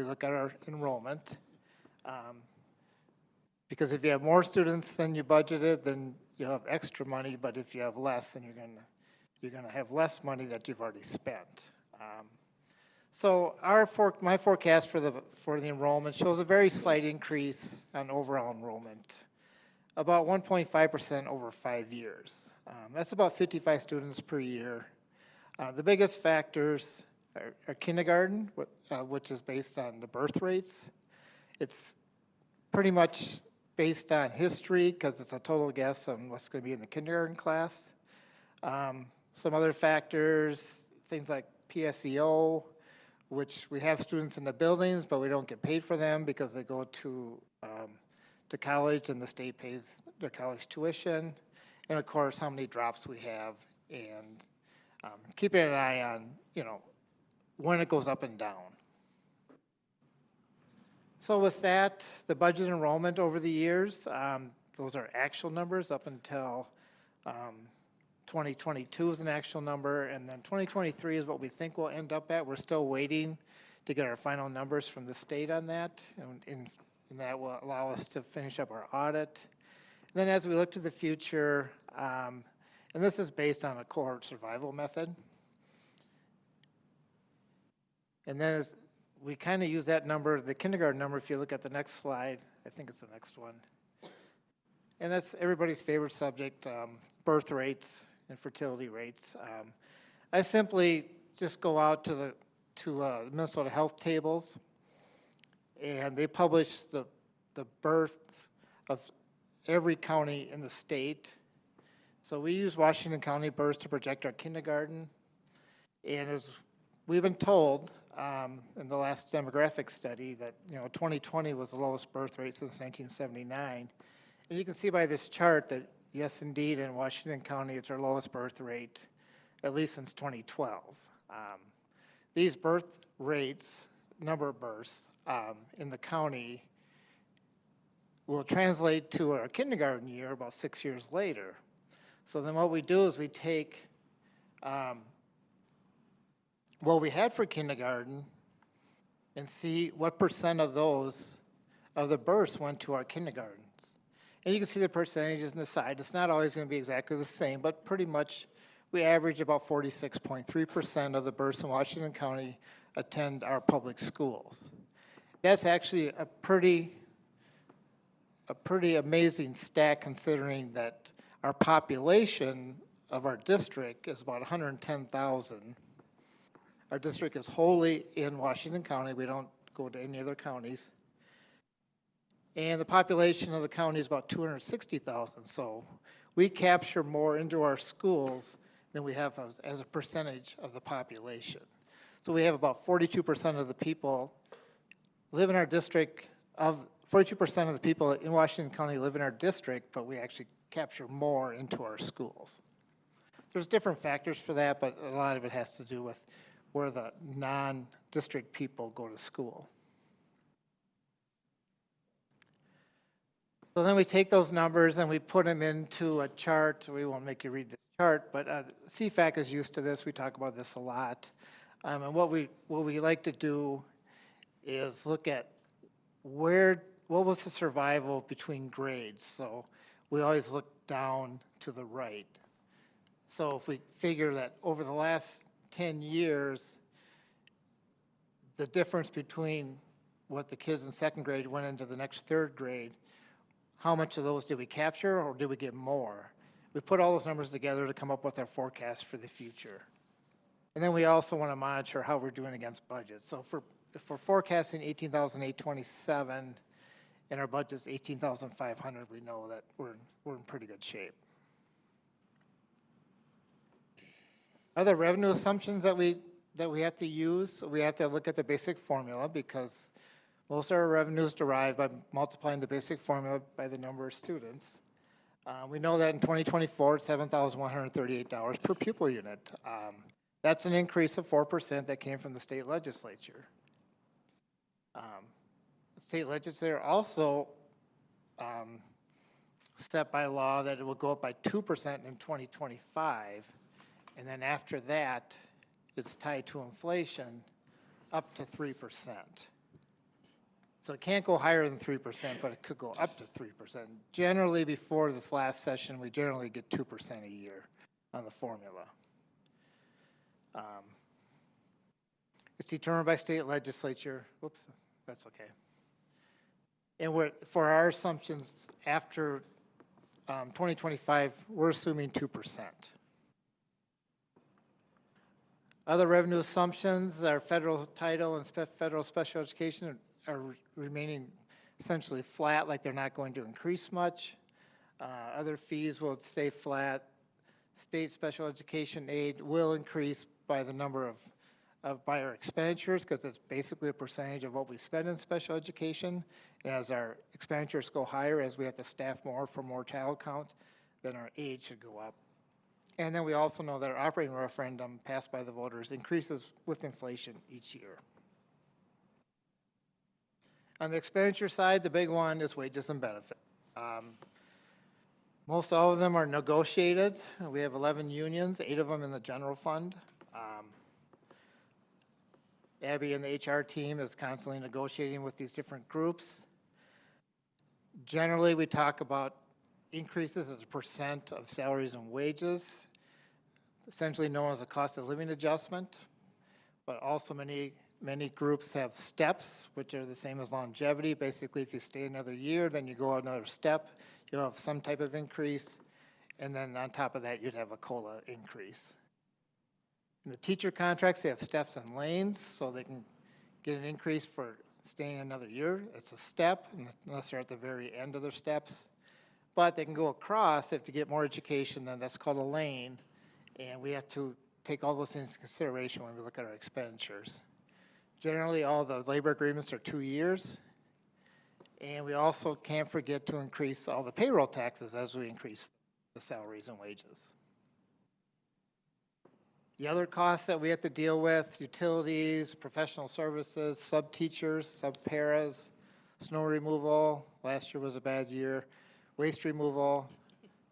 look at our enrollment. Because if you have more students than you budgeted, then you'll have extra money, but if you have less, then you're gonna have less money that you've already spent. So my forecast for the enrollment shows a very slight increase on overall enrollment, about 1.5% over 5 years. That's about 55 students per year. The biggest factors are kindergarten, which is based on the birth rates. It's pretty much based on history because it's a total guess on what's going to be in the kindergarten class. Some other factors, things like PSEO, which we have students in the buildings, but we don't get paid for them because they go to college and the state pays their college tuition. And of course, how many drops we have, and keeping an eye on, when it goes up and down. So with that, the budget enrollment over the years, those are actual numbers up until 2022 is an actual number, and then 2023 is what we think we'll end up at. We're still waiting to get our final numbers from the state on that, and that will allow us to finish up our audit. And then as we look to the future, and this is based on a cohort survival method, and then as we kind of use that number, the kindergarten number, if you look at the next slide, I think it's the next one, and that's everybody's favorite subject, birth rates and fertility rates. I simply just go out to the Minnesota Health Tables, and they publish the birth of every county in the state. So we use Washington County births to project our kindergarten, and as we've been told in the last demographic study that 2020 was the lowest birth rate since 1979. And you can see by this chart that yes, indeed, in Washington County, it's our lowest birth rate, at least since 2012. These birth rates, number of births in the county, will translate to our kindergarten year about 6 years later. So then what we do is we take what we had for kindergarten and see what percent of the births went to our kindergartens. And you can see the percentages on the side. It's not always going to be exactly the same, but pretty much we average about 46.3% of the births in Washington County attend our public schools. That's actually a pretty amazing stat considering that our population of our district is about 110,000. Our district is wholly in Washington County. We don't go to any other counties. And the population of the county is about 260,000. So we capture more into our schools than we have as a percentage of the population. So we have about 42% of the people live in our district, 42% of the people in Washington County live in our district, but we actually capture more into our schools. There's different factors for that, but a lot of it has to do with where the non-district people go to school. So then we take those numbers and we put them into a chart. We won't make you read this chart, but CFAC is used to this. We talk about this a lot. And what we like to do is look at what was the survival between grades. So we always look down to the right. So if we figure that over the last 10 years, the difference between what the kids in second grade went into the next third grade, how much of those did we capture or did we get more? We put all those numbers together to come up with our forecast for the future. And then we also want to monitor how we're doing against budget. So if we're forecasting 18,827 and our budget's 18,500, we know that we're in pretty good shape. Other revenue assumptions that we have to use, we have to look at the basic formula because most of our revenues derive by multiplying the basic formula by the number of students. We know that in 2024, it's $7,138 per pupil unit. That's an increase of 4% that came from the state legislature. The state legislature also set by law that it will go up by 2% in 2025, and then after that, it's tied to inflation up to 3%. So it can't go higher than 3%, but it could go up to 3%. Generally, before this last session, we generally get 2% a year on the formula. It's determined by state legislature. Whoops, that's okay. And for our assumptions after 2025, we're assuming 2%. Other revenue assumptions, our federal title and federal special education are remaining essentially flat, like they're not going to increase much. Other fees will stay flat. State special education aid will increase by the number by our expenditures, because it's basically a percentage of what we spend in special education. And as our expenditures go higher, as we have to staff more for more child count, then our aid should go up. And then we also know that our operating referendum passed by the voters increases with inflation each year. On the expenditure side, the big one is wages and benefits. Most all of them are negotiated. We have 11 unions, 8 of them in the general fund. Abby and the HR team is constantly negotiating with these different groups. Generally, we talk about increases as a percent of salaries and wages, essentially known as a cost of living adjustment, but also many groups have steps, which are the same as longevity. Basically, if you stay another year, then you go another step, you'll have some type of increase, and then on top of that, you'd have a COLA increase. In the teacher contracts, they have steps and lanes, so they can get an increase for staying another year. It's a step, unless they're at the very end of their steps. But they can go across if they get more education, then that's called a lane, and we have to take all those things into consideration when we look at our expenditures. Generally, all the labor agreements are 2 years, and we also can't forget to increase all the payroll taxes as we increase the salaries and wages. The other costs that we have to deal with, utilities, professional services, sub-teachers, sub-paras, snow removal, last year was a bad year, waste removal,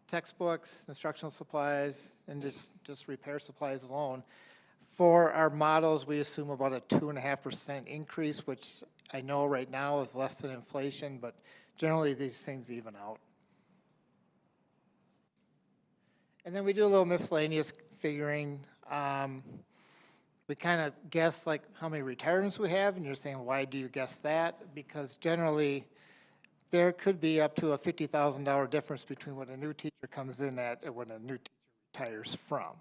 textbooks, instructional supplies, and just repair supplies alone. For our models, we assume about a 2.5% increase, which I know right now is less than inflation, but generally these things even out. And then we do a little miscellaneous figuring. We kind of guess like how many retirements we have, and you're saying, why do you guess that? Because generally, there could be up to a $50,000 difference between what a new teacher comes in at and what a new teacher retires from.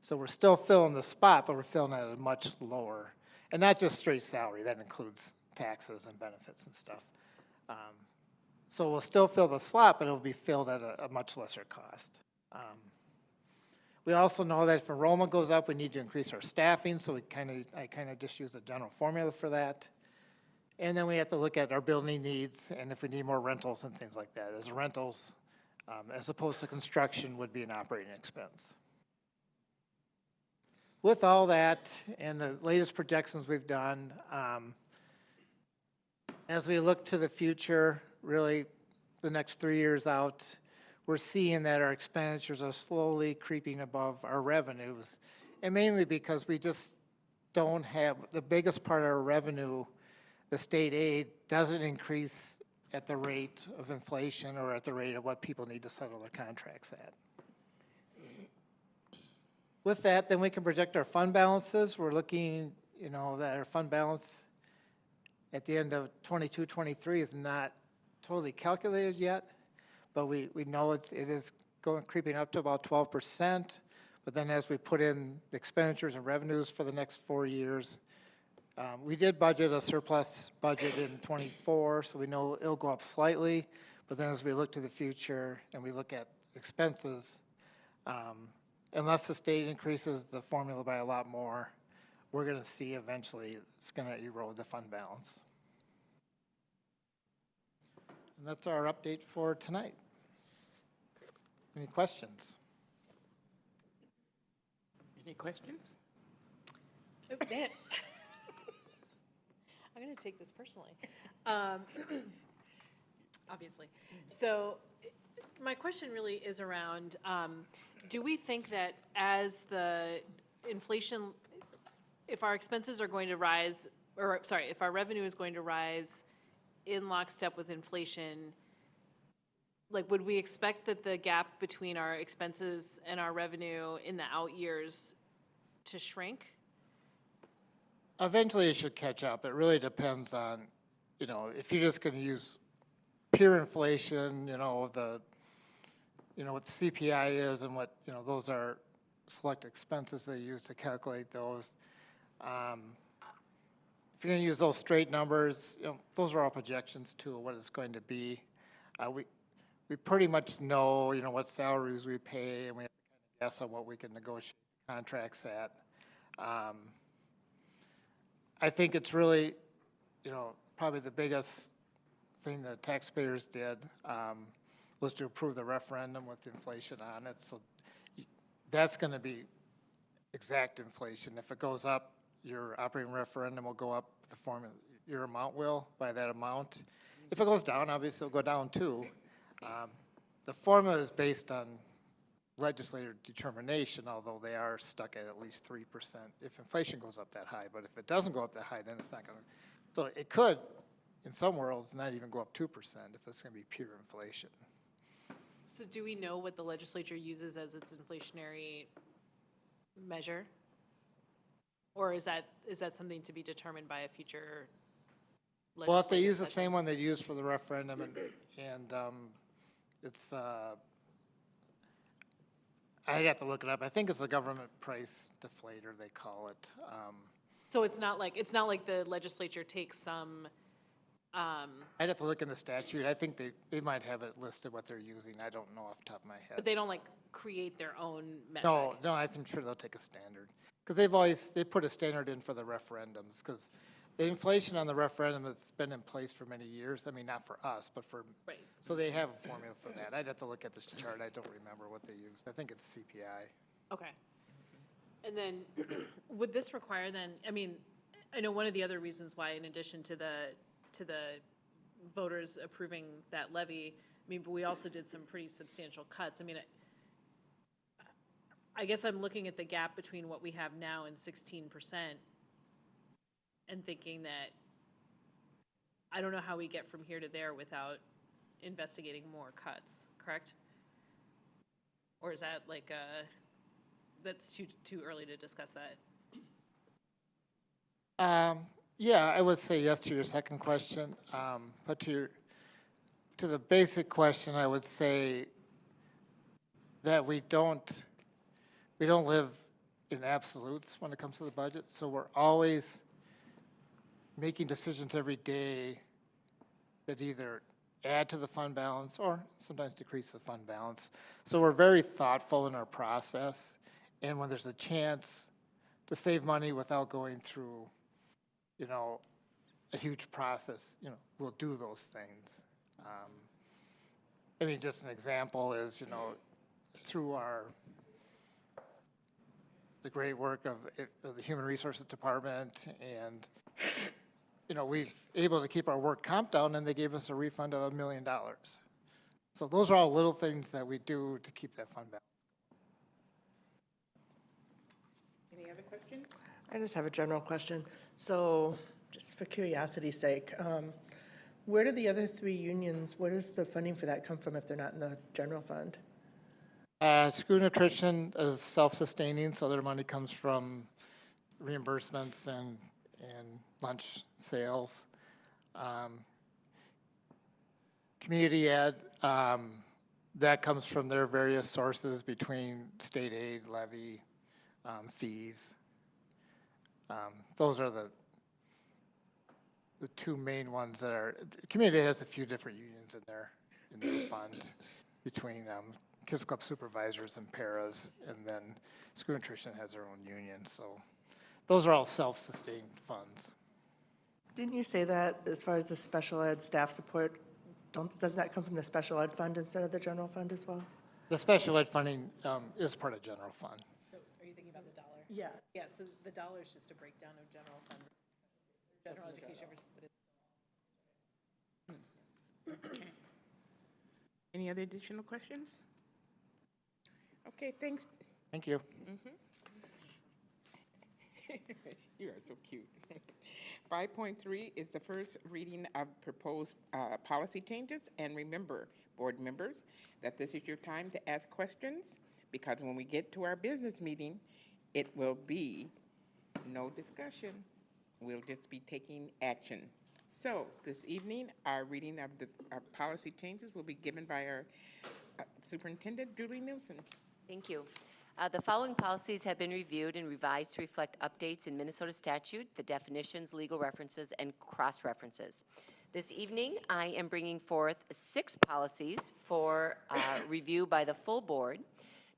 So we're still filling the spot, but we're filling it at a much lower, and not just straight salary, that includes taxes and benefits and stuff. So we'll still fill the slot, but it'll be filled at a much lesser cost. We also know that if enrollment goes up, we need to increase our staffing, so I kind of just use a general formula for that. And then we have to look at our building needs and if we need more rentals and things like that, as rentals, as opposed to construction, would be an operating expense. With all that and the latest projections we've done, as we look to the future, really the next 3 years out, we're seeing that our expenditures are slowly creeping above our revenues, and mainly because we just don't have the biggest part of our revenue. The state aid doesn't increase at the rate of inflation or at the rate of what people need to settle their contracts at. With that, then we can project our fund balances. We're looking, that our fund balance at the end of 22-23 is not totally calculated yet, but we know it is creeping up to about 12%. But then as we put in the expenditures and revenues for the next 4 years, We did budget a surplus budget in '24, so we know it'll go up slightly. But then as we look to the future and we look at expenses, unless the state increases the formula by a lot more, we're going to see eventually it's going to erode the fund balance. And that's our update for tonight. Any questions? Any questions? Oh, man. I'm going to take this personally. Obviously. So my question really is around, do we think that as the inflation, if our expenses are going to rise, or sorry, if our revenue is going to rise in lockstep with inflation, like would we expect that the gap between our expenses and our revenue in the out years to shrink? Eventually it should catch up. It really depends on, if you're just going to use pure inflation, what the CPI is and what, those are select expenses they use to calculate those. If you're going to use those straight numbers, those are all projections to what it's going to be. We pretty much know, what salaries we pay, and we have to kind of guess on what we can negotiate contracts at. I think it's really, probably the biggest thing the taxpayers did was to approve the referendum with inflation on it. So that's going to be exact inflation. If it goes up, your operating referendum will go up, the formula, your amount will by that amount. If it goes down, obviously it'll go down too. The formula is based on legislative determination, although they are stuck at least 3% if inflation goes up that high. But if it doesn't go up that high, then it's not going to. So it could, in some worlds, not even go up 2% if it's going to be pure inflation. So do we know what the legislature uses as its inflationary measure? Or is that something to be determined by a future legislative Well, if they use the session? same one they used for the referendum, and it's, I'd have to look it up. I think it's the government price deflator, they call it. So it's not like the legislature takes some. I'd have to look in the statute. I think they might have it listed what they're using. I don't know off the top of my head. But they don't like create their own metric. No, I'm sure they'll take a standard. Because they put a standard in for the referendums, because the inflation on the referendum has been in place for many years. I mean, not for us, but for, right. So they have a formula for that. I'd have to look at this chart. I don't remember what they used. I think it's CPI. Okay. And then would this require then, I mean, I know one of the other reasons why, in addition to the voters approving that levy, I mean, but we also did some pretty substantial cuts. I mean, I guess I'm looking at the gap between what we have now and 16% and thinking that I don't know how we get from here to there without investigating more cuts, correct? Or is that like that's too early to discuss that? Yeah, I would say yes to your second question. But to the basic question, I would say that we don't live in absolutes when it comes to the budget. So we're always making decisions every day that either add to the fund balance or sometimes decrease the fund balance. So we're very thoughtful in our process. And when there's a chance to save money without going through, a huge process, we'll do those things. I mean, just an example is, through the great work of the Human Resources Department, and we've able to keep our work comp down, and they gave us a refund of $1 million. So those are all little things that we do to keep that fund balance. Any other questions? I just have a general question. So just for curiosity's sake, where do the other three unions, where does the funding for that come from if they're not in the general fund? School nutrition is self-sustaining, so their money comes from reimbursements and lunch sales. Community ed, that comes from their various sources between state aid, levy, fees. Those are the two main ones that are, the community has a few different unions in their fund between Kids Club supervisors and paras, and then school nutrition has their own union. So those are all self-sustained funds. Didn't you say that as far as the special ed staff support, doesn't that come from the special ed fund instead of the general fund as well? The special ed funding is part of general fund. So are you thinking about the dollar? Yeah. Yeah, so the dollar is just a breakdown of general fund, general education versus, but it's. Okay. Any other additional questions? Okay, thanks. Thank you. You are so cute. 5.3 is the first reading of proposed policy changes. And remember, board members, that this is your time to ask questions, because when we get to our business meeting, it will be no discussion. We'll just be taking action. So this evening, our reading of the policy changes will be given by our Superintendent, Julie Nielsen. Thank you. The following policies have been reviewed and revised to reflect updates in Minnesota statute, the definitions, legal references, and cross-references. This evening, I am bringing forth 6 policies for review by the full board.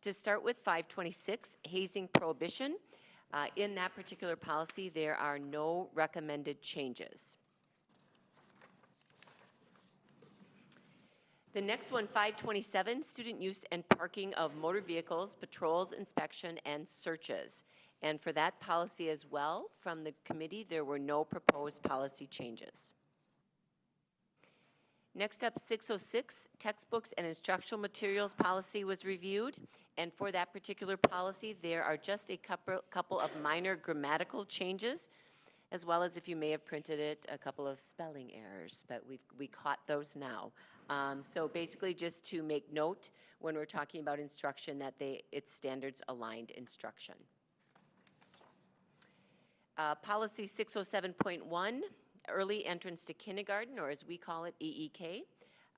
To start with 526, hazing prohibition. In that particular policy, there are no recommended changes. The next one, 527, student use and parking of motor vehicles, patrols, inspection, and searches. And for that policy as well, from the committee, there were no proposed policy changes. Next up, 606, textbooks and instructional materials policy was reviewed. And for that particular policy, there are just a couple of minor grammatical changes, as well as, if you may have printed it, a couple of spelling errors, but we caught those now. So basically just to make note when we're talking about instruction that it's standards aligned instruction. Policy 607.1, early entrance to kindergarten, or as we call it, EEK.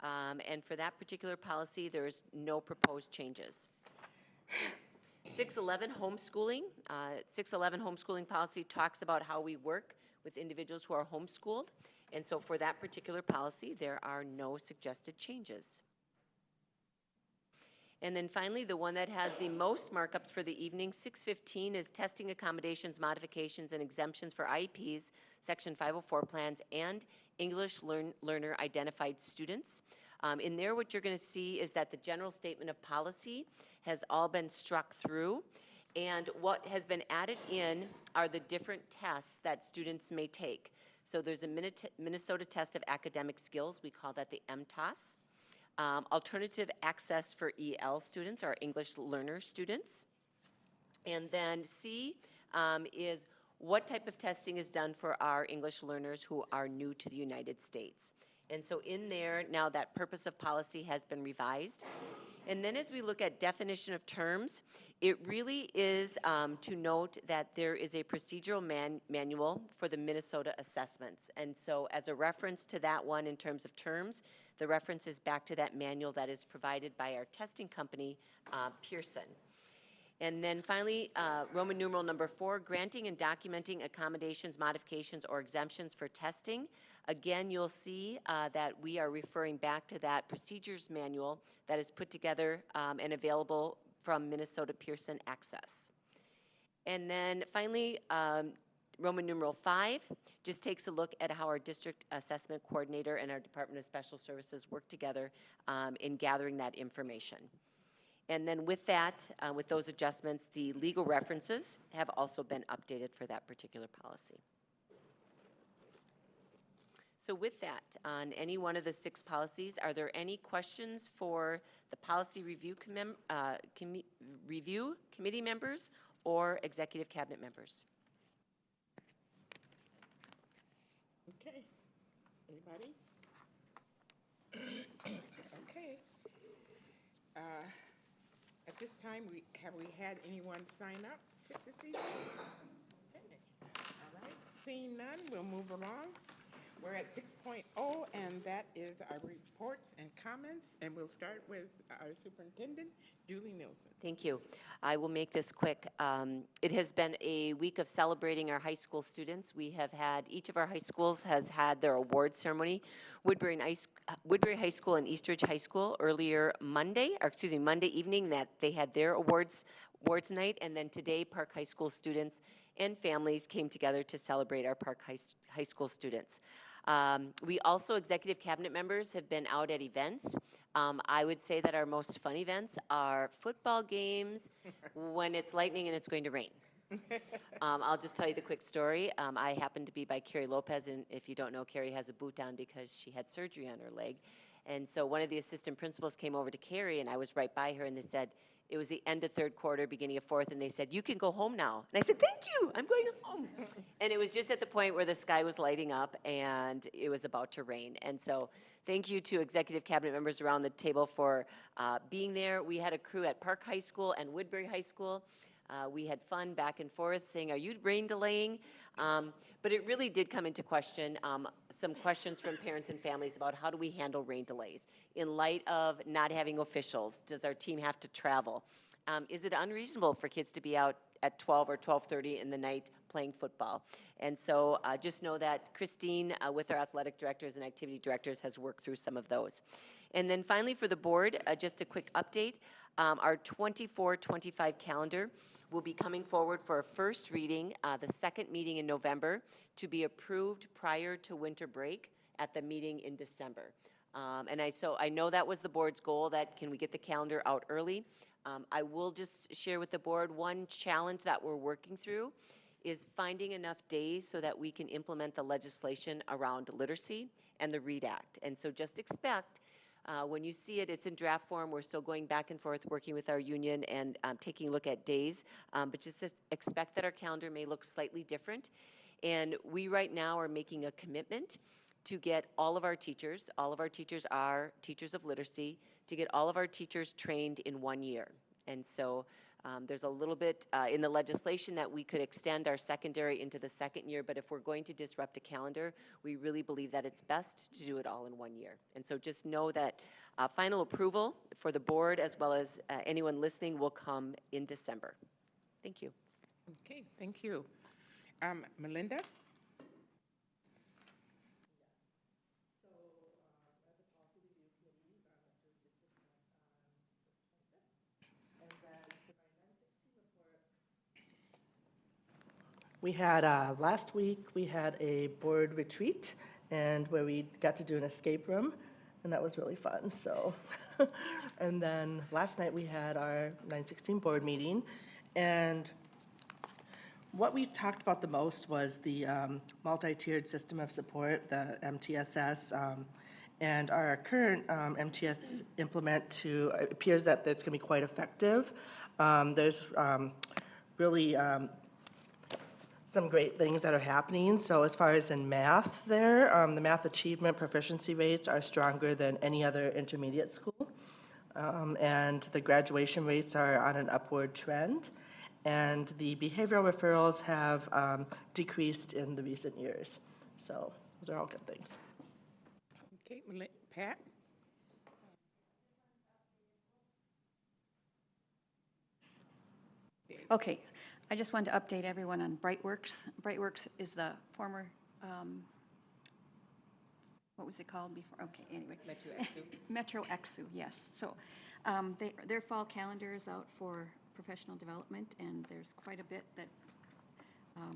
And for that particular policy, there's no proposed changes. 611 homeschooling. 611 homeschooling policy talks about how we work with individuals who are homeschooled. And so for that particular policy, there are no suggested changes. And then finally, the one that has the most markups for the evening, 615, is testing accommodations, modifications, and exemptions for IEPs, Section 504 plans, and English learner identified students. In there, what you're going to see is that the general statement of policy has all been struck through. And what has been added in are the different tests that students may take. So there's a Minnesota test of academic skills. We call that the MTAS. Alternative access for EL students, or English learner students. And then C is what type of testing is done for our English learners who are new to the United States. And so in there, now that purpose of policy has been revised. And then as we look at definition of terms, it really is to note that there is a procedural manual for the Minnesota assessments. And so as a reference to that one in terms of terms, the reference is back to that manual that is provided by our testing company, Pearson. And then finally, Roman numeral number 4, granting and documenting accommodations, modifications, or exemptions for testing. Again, you'll see that we are referring back to that procedures manual that is put together and available from Minnesota Pearson Access. And then finally, Roman numeral 5 just takes a look at how our district assessment coordinator and our Department of Special Services work together in gathering that information. And then with that, with those adjustments, the legal references have also been updated for that particular policy. So with that, on any one of the 6 policies, are there any questions for the policy review committee members or executive cabinet members? Okay. Anybody? Okay. At this time, have we had anyone sign up this evening? Okay. All right. Seeing none, we'll move along. We're at 6.0, and that is our reports and comments, and we'll start with our superintendent, Julie Nielsen. Thank you. I will make this quick. It has been a week of celebrating our high school students. We have had, each of our high schools has had their award ceremony. Woodbury High School and Eastridge High School earlier Monday evening, that they had their awards night, and then today Park High School students and families came together to celebrate our Park High School students. We also, executive cabinet members, have been out at events. I would say that our most fun events are football games when it's lightning and it's going to rain. I'll just tell you the quick story. I happened to be by Carrie Lopez, and if you don't know, Carrie has a boot on because she had surgery on her leg. And so one of the assistant principals came over to Carrie, and I was right by her, and they said, it was the end of third quarter, beginning of fourth, and they said, you can go home now. And I said, thank you, I'm going home. And it was just at the point where the sky was lighting up and it was about to rain. And so thank you to executive cabinet members around the table for being there. We had a crew at Park High School and Woodbury High School. We had fun back and forth saying, are you rain delaying? But it really did come into question, some questions from parents and families about how do we handle rain delays in light of not having officials. Does our team have to travel? Is it unreasonable for kids to be out at 12 or 12:30 in the night playing football? And so just know that Kristine, with our athletic directors and activity directors, has worked through some of those. And then finally for the board, just a quick update. Our 24-25 calendar will be coming forward for a first reading, the second meeting in November, to be approved prior to winter break at the meeting in December. So I know that was the board's goal, that can we get the calendar out early? I will just share with the board one challenge that we're working through is finding enough days so that we can implement the legislation around literacy and the READ Act. And so just expect, when you see it, it's in draft form. We're still going back and forth working with our union and taking a look at days, but just expect that our calendar may look slightly different. And we right now are making a commitment to get all of our teachers are teachers of literacy, to get all of our teachers trained in 1 year. And so there's a little bit in the legislation that we could extend our secondary into the second year, but if we're going to disrupt a calendar, we really believe that it's best to do it all in 1 year. And so just know that final approval for the board, as well as anyone listening, will come in December. Thank you. Okay, thank you. Melinda? We had, last week, we had a board retreat, and where we got to do an escape room, and that was really fun, so. And then last night, we had our 9/16 board meeting, and what we talked about the most was the multi-tiered system of support, the MTSS, and our current MTS implement it appears that it's going to be quite effective. There's really some great things that are happening. So as far as in math there, the math achievement proficiency rates are stronger than any other intermediate school. And the graduation rates are on an upward trend. And the behavioral referrals have decreased in the recent years. So those are all good things. Okay, Pat? Okay, I just wanted to update everyone on BrightWorks. BrightWorks is the former, what was it called before? Okay, anyway. Metro Exu, yes. So their fall calendar is out for professional development, and there's quite a bit that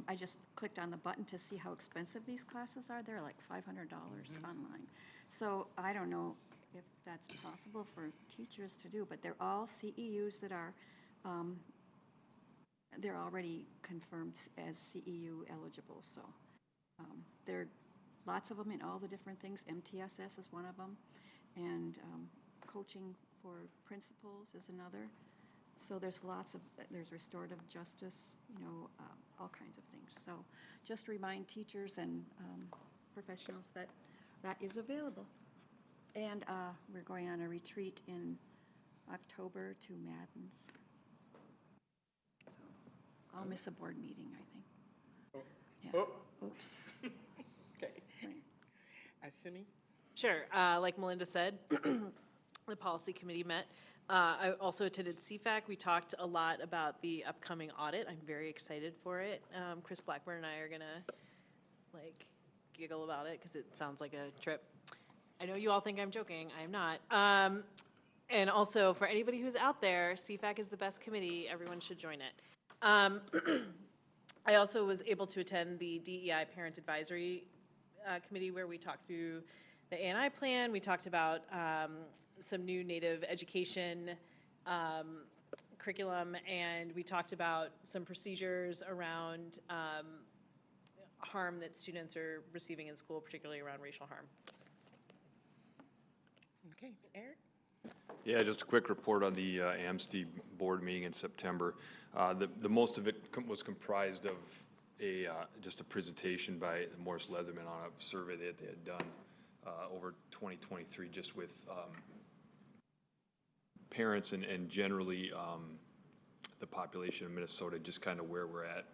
I just clicked on the button to see how expensive these classes are. They're like $500 online. So I don't know if that's possible for teachers to do, but they're all CEUs that are they're already confirmed as CEU eligible. So there are lots of them in all the different things. MTSS is one of them, and coaching for principals is another. So there's there's restorative justice, all kinds of things. So just remind teachers and professionals that that is available. And we're going on a retreat in October to Madden's. So I'll miss a board meeting, I think. Yeah. Oops. Okay. Right. Simi? Sure. Like Melinda said, the policy committee met. I also attended CFAC. We talked a lot about the upcoming audit. I'm very excited for it. Chris Blackburn and I are gonna like giggle about it because it sounds like a trip. I know you all think I'm joking. I'm not. And also for anybody who's out there, CFAC is the best committee. Everyone should join it. I also was able to attend the DEI Parent Advisory Committee where we talked through the A&I plan. We talked about some new Native education curriculum, and we talked about some procedures around harm that students are receiving in school, particularly around racial harm. Okay, Eric? Yeah, just a quick report on the AMSD board meeting in September. The most of it was comprised of just a presentation by Morris Leatherman on a survey that they had done over 2023, just with parents and generally the population of Minnesota, just kind of where we're at,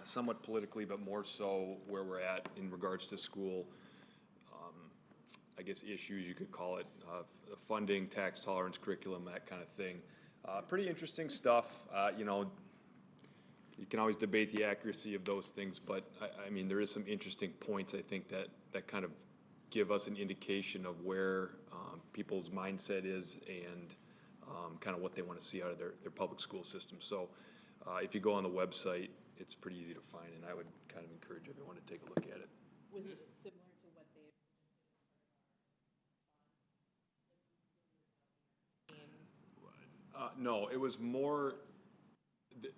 somewhat politically, but more so where we're at in regards to school, I guess issues you could call it, funding, tax tolerance, curriculum, that kind of thing. Pretty interesting stuff. You know, you can always debate the accuracy of those things, but I mean, there is some interesting points, I think, that kind of give us an indication of where people's mindset is and kind of what they want to see out of their public school system. So if you go on the website, it's pretty easy to find, and I would kind of encourage everyone to take a look at it. Was it similar to what they No, it was more,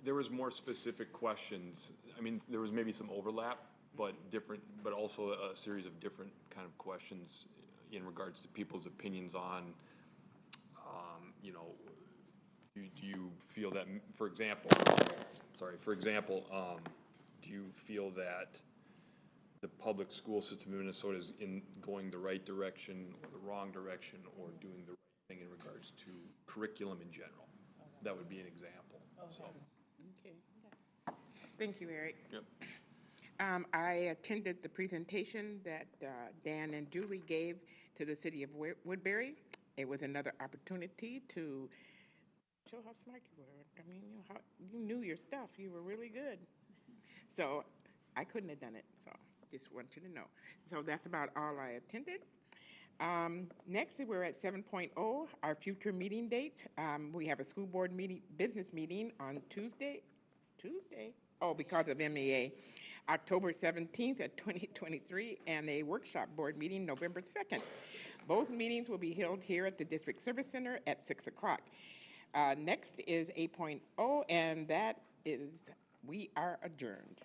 there was more specific questions. I mean, there was maybe some overlap, but different, but also a series of different kind of questions in regards to people's opinions on, you know, do you feel that, for example, do you feel that the public school system in Minnesota is going the right direction or the wrong direction, or doing the right thing in regards to curriculum in general? That would be an example. So. Okay. Thank you, Eric. Yep. I attended the presentation that Dan and Julie gave to the city of Woodbury. It was another opportunity to show how smart you were. I mean, you know, how you knew your stuff. You were really good. So I couldn't have done it. So just want you to know. So that's about all I attended. Next, we're at 7.0, our future meeting dates. We have a school board business meeting on Tuesday? Oh, because of MEA. October 17th at 2023, and a workshop board meeting November 2nd. Both meetings will be held here at the District Service Center at 6 o'clock. Next is 8.0, and that is we are adjourned.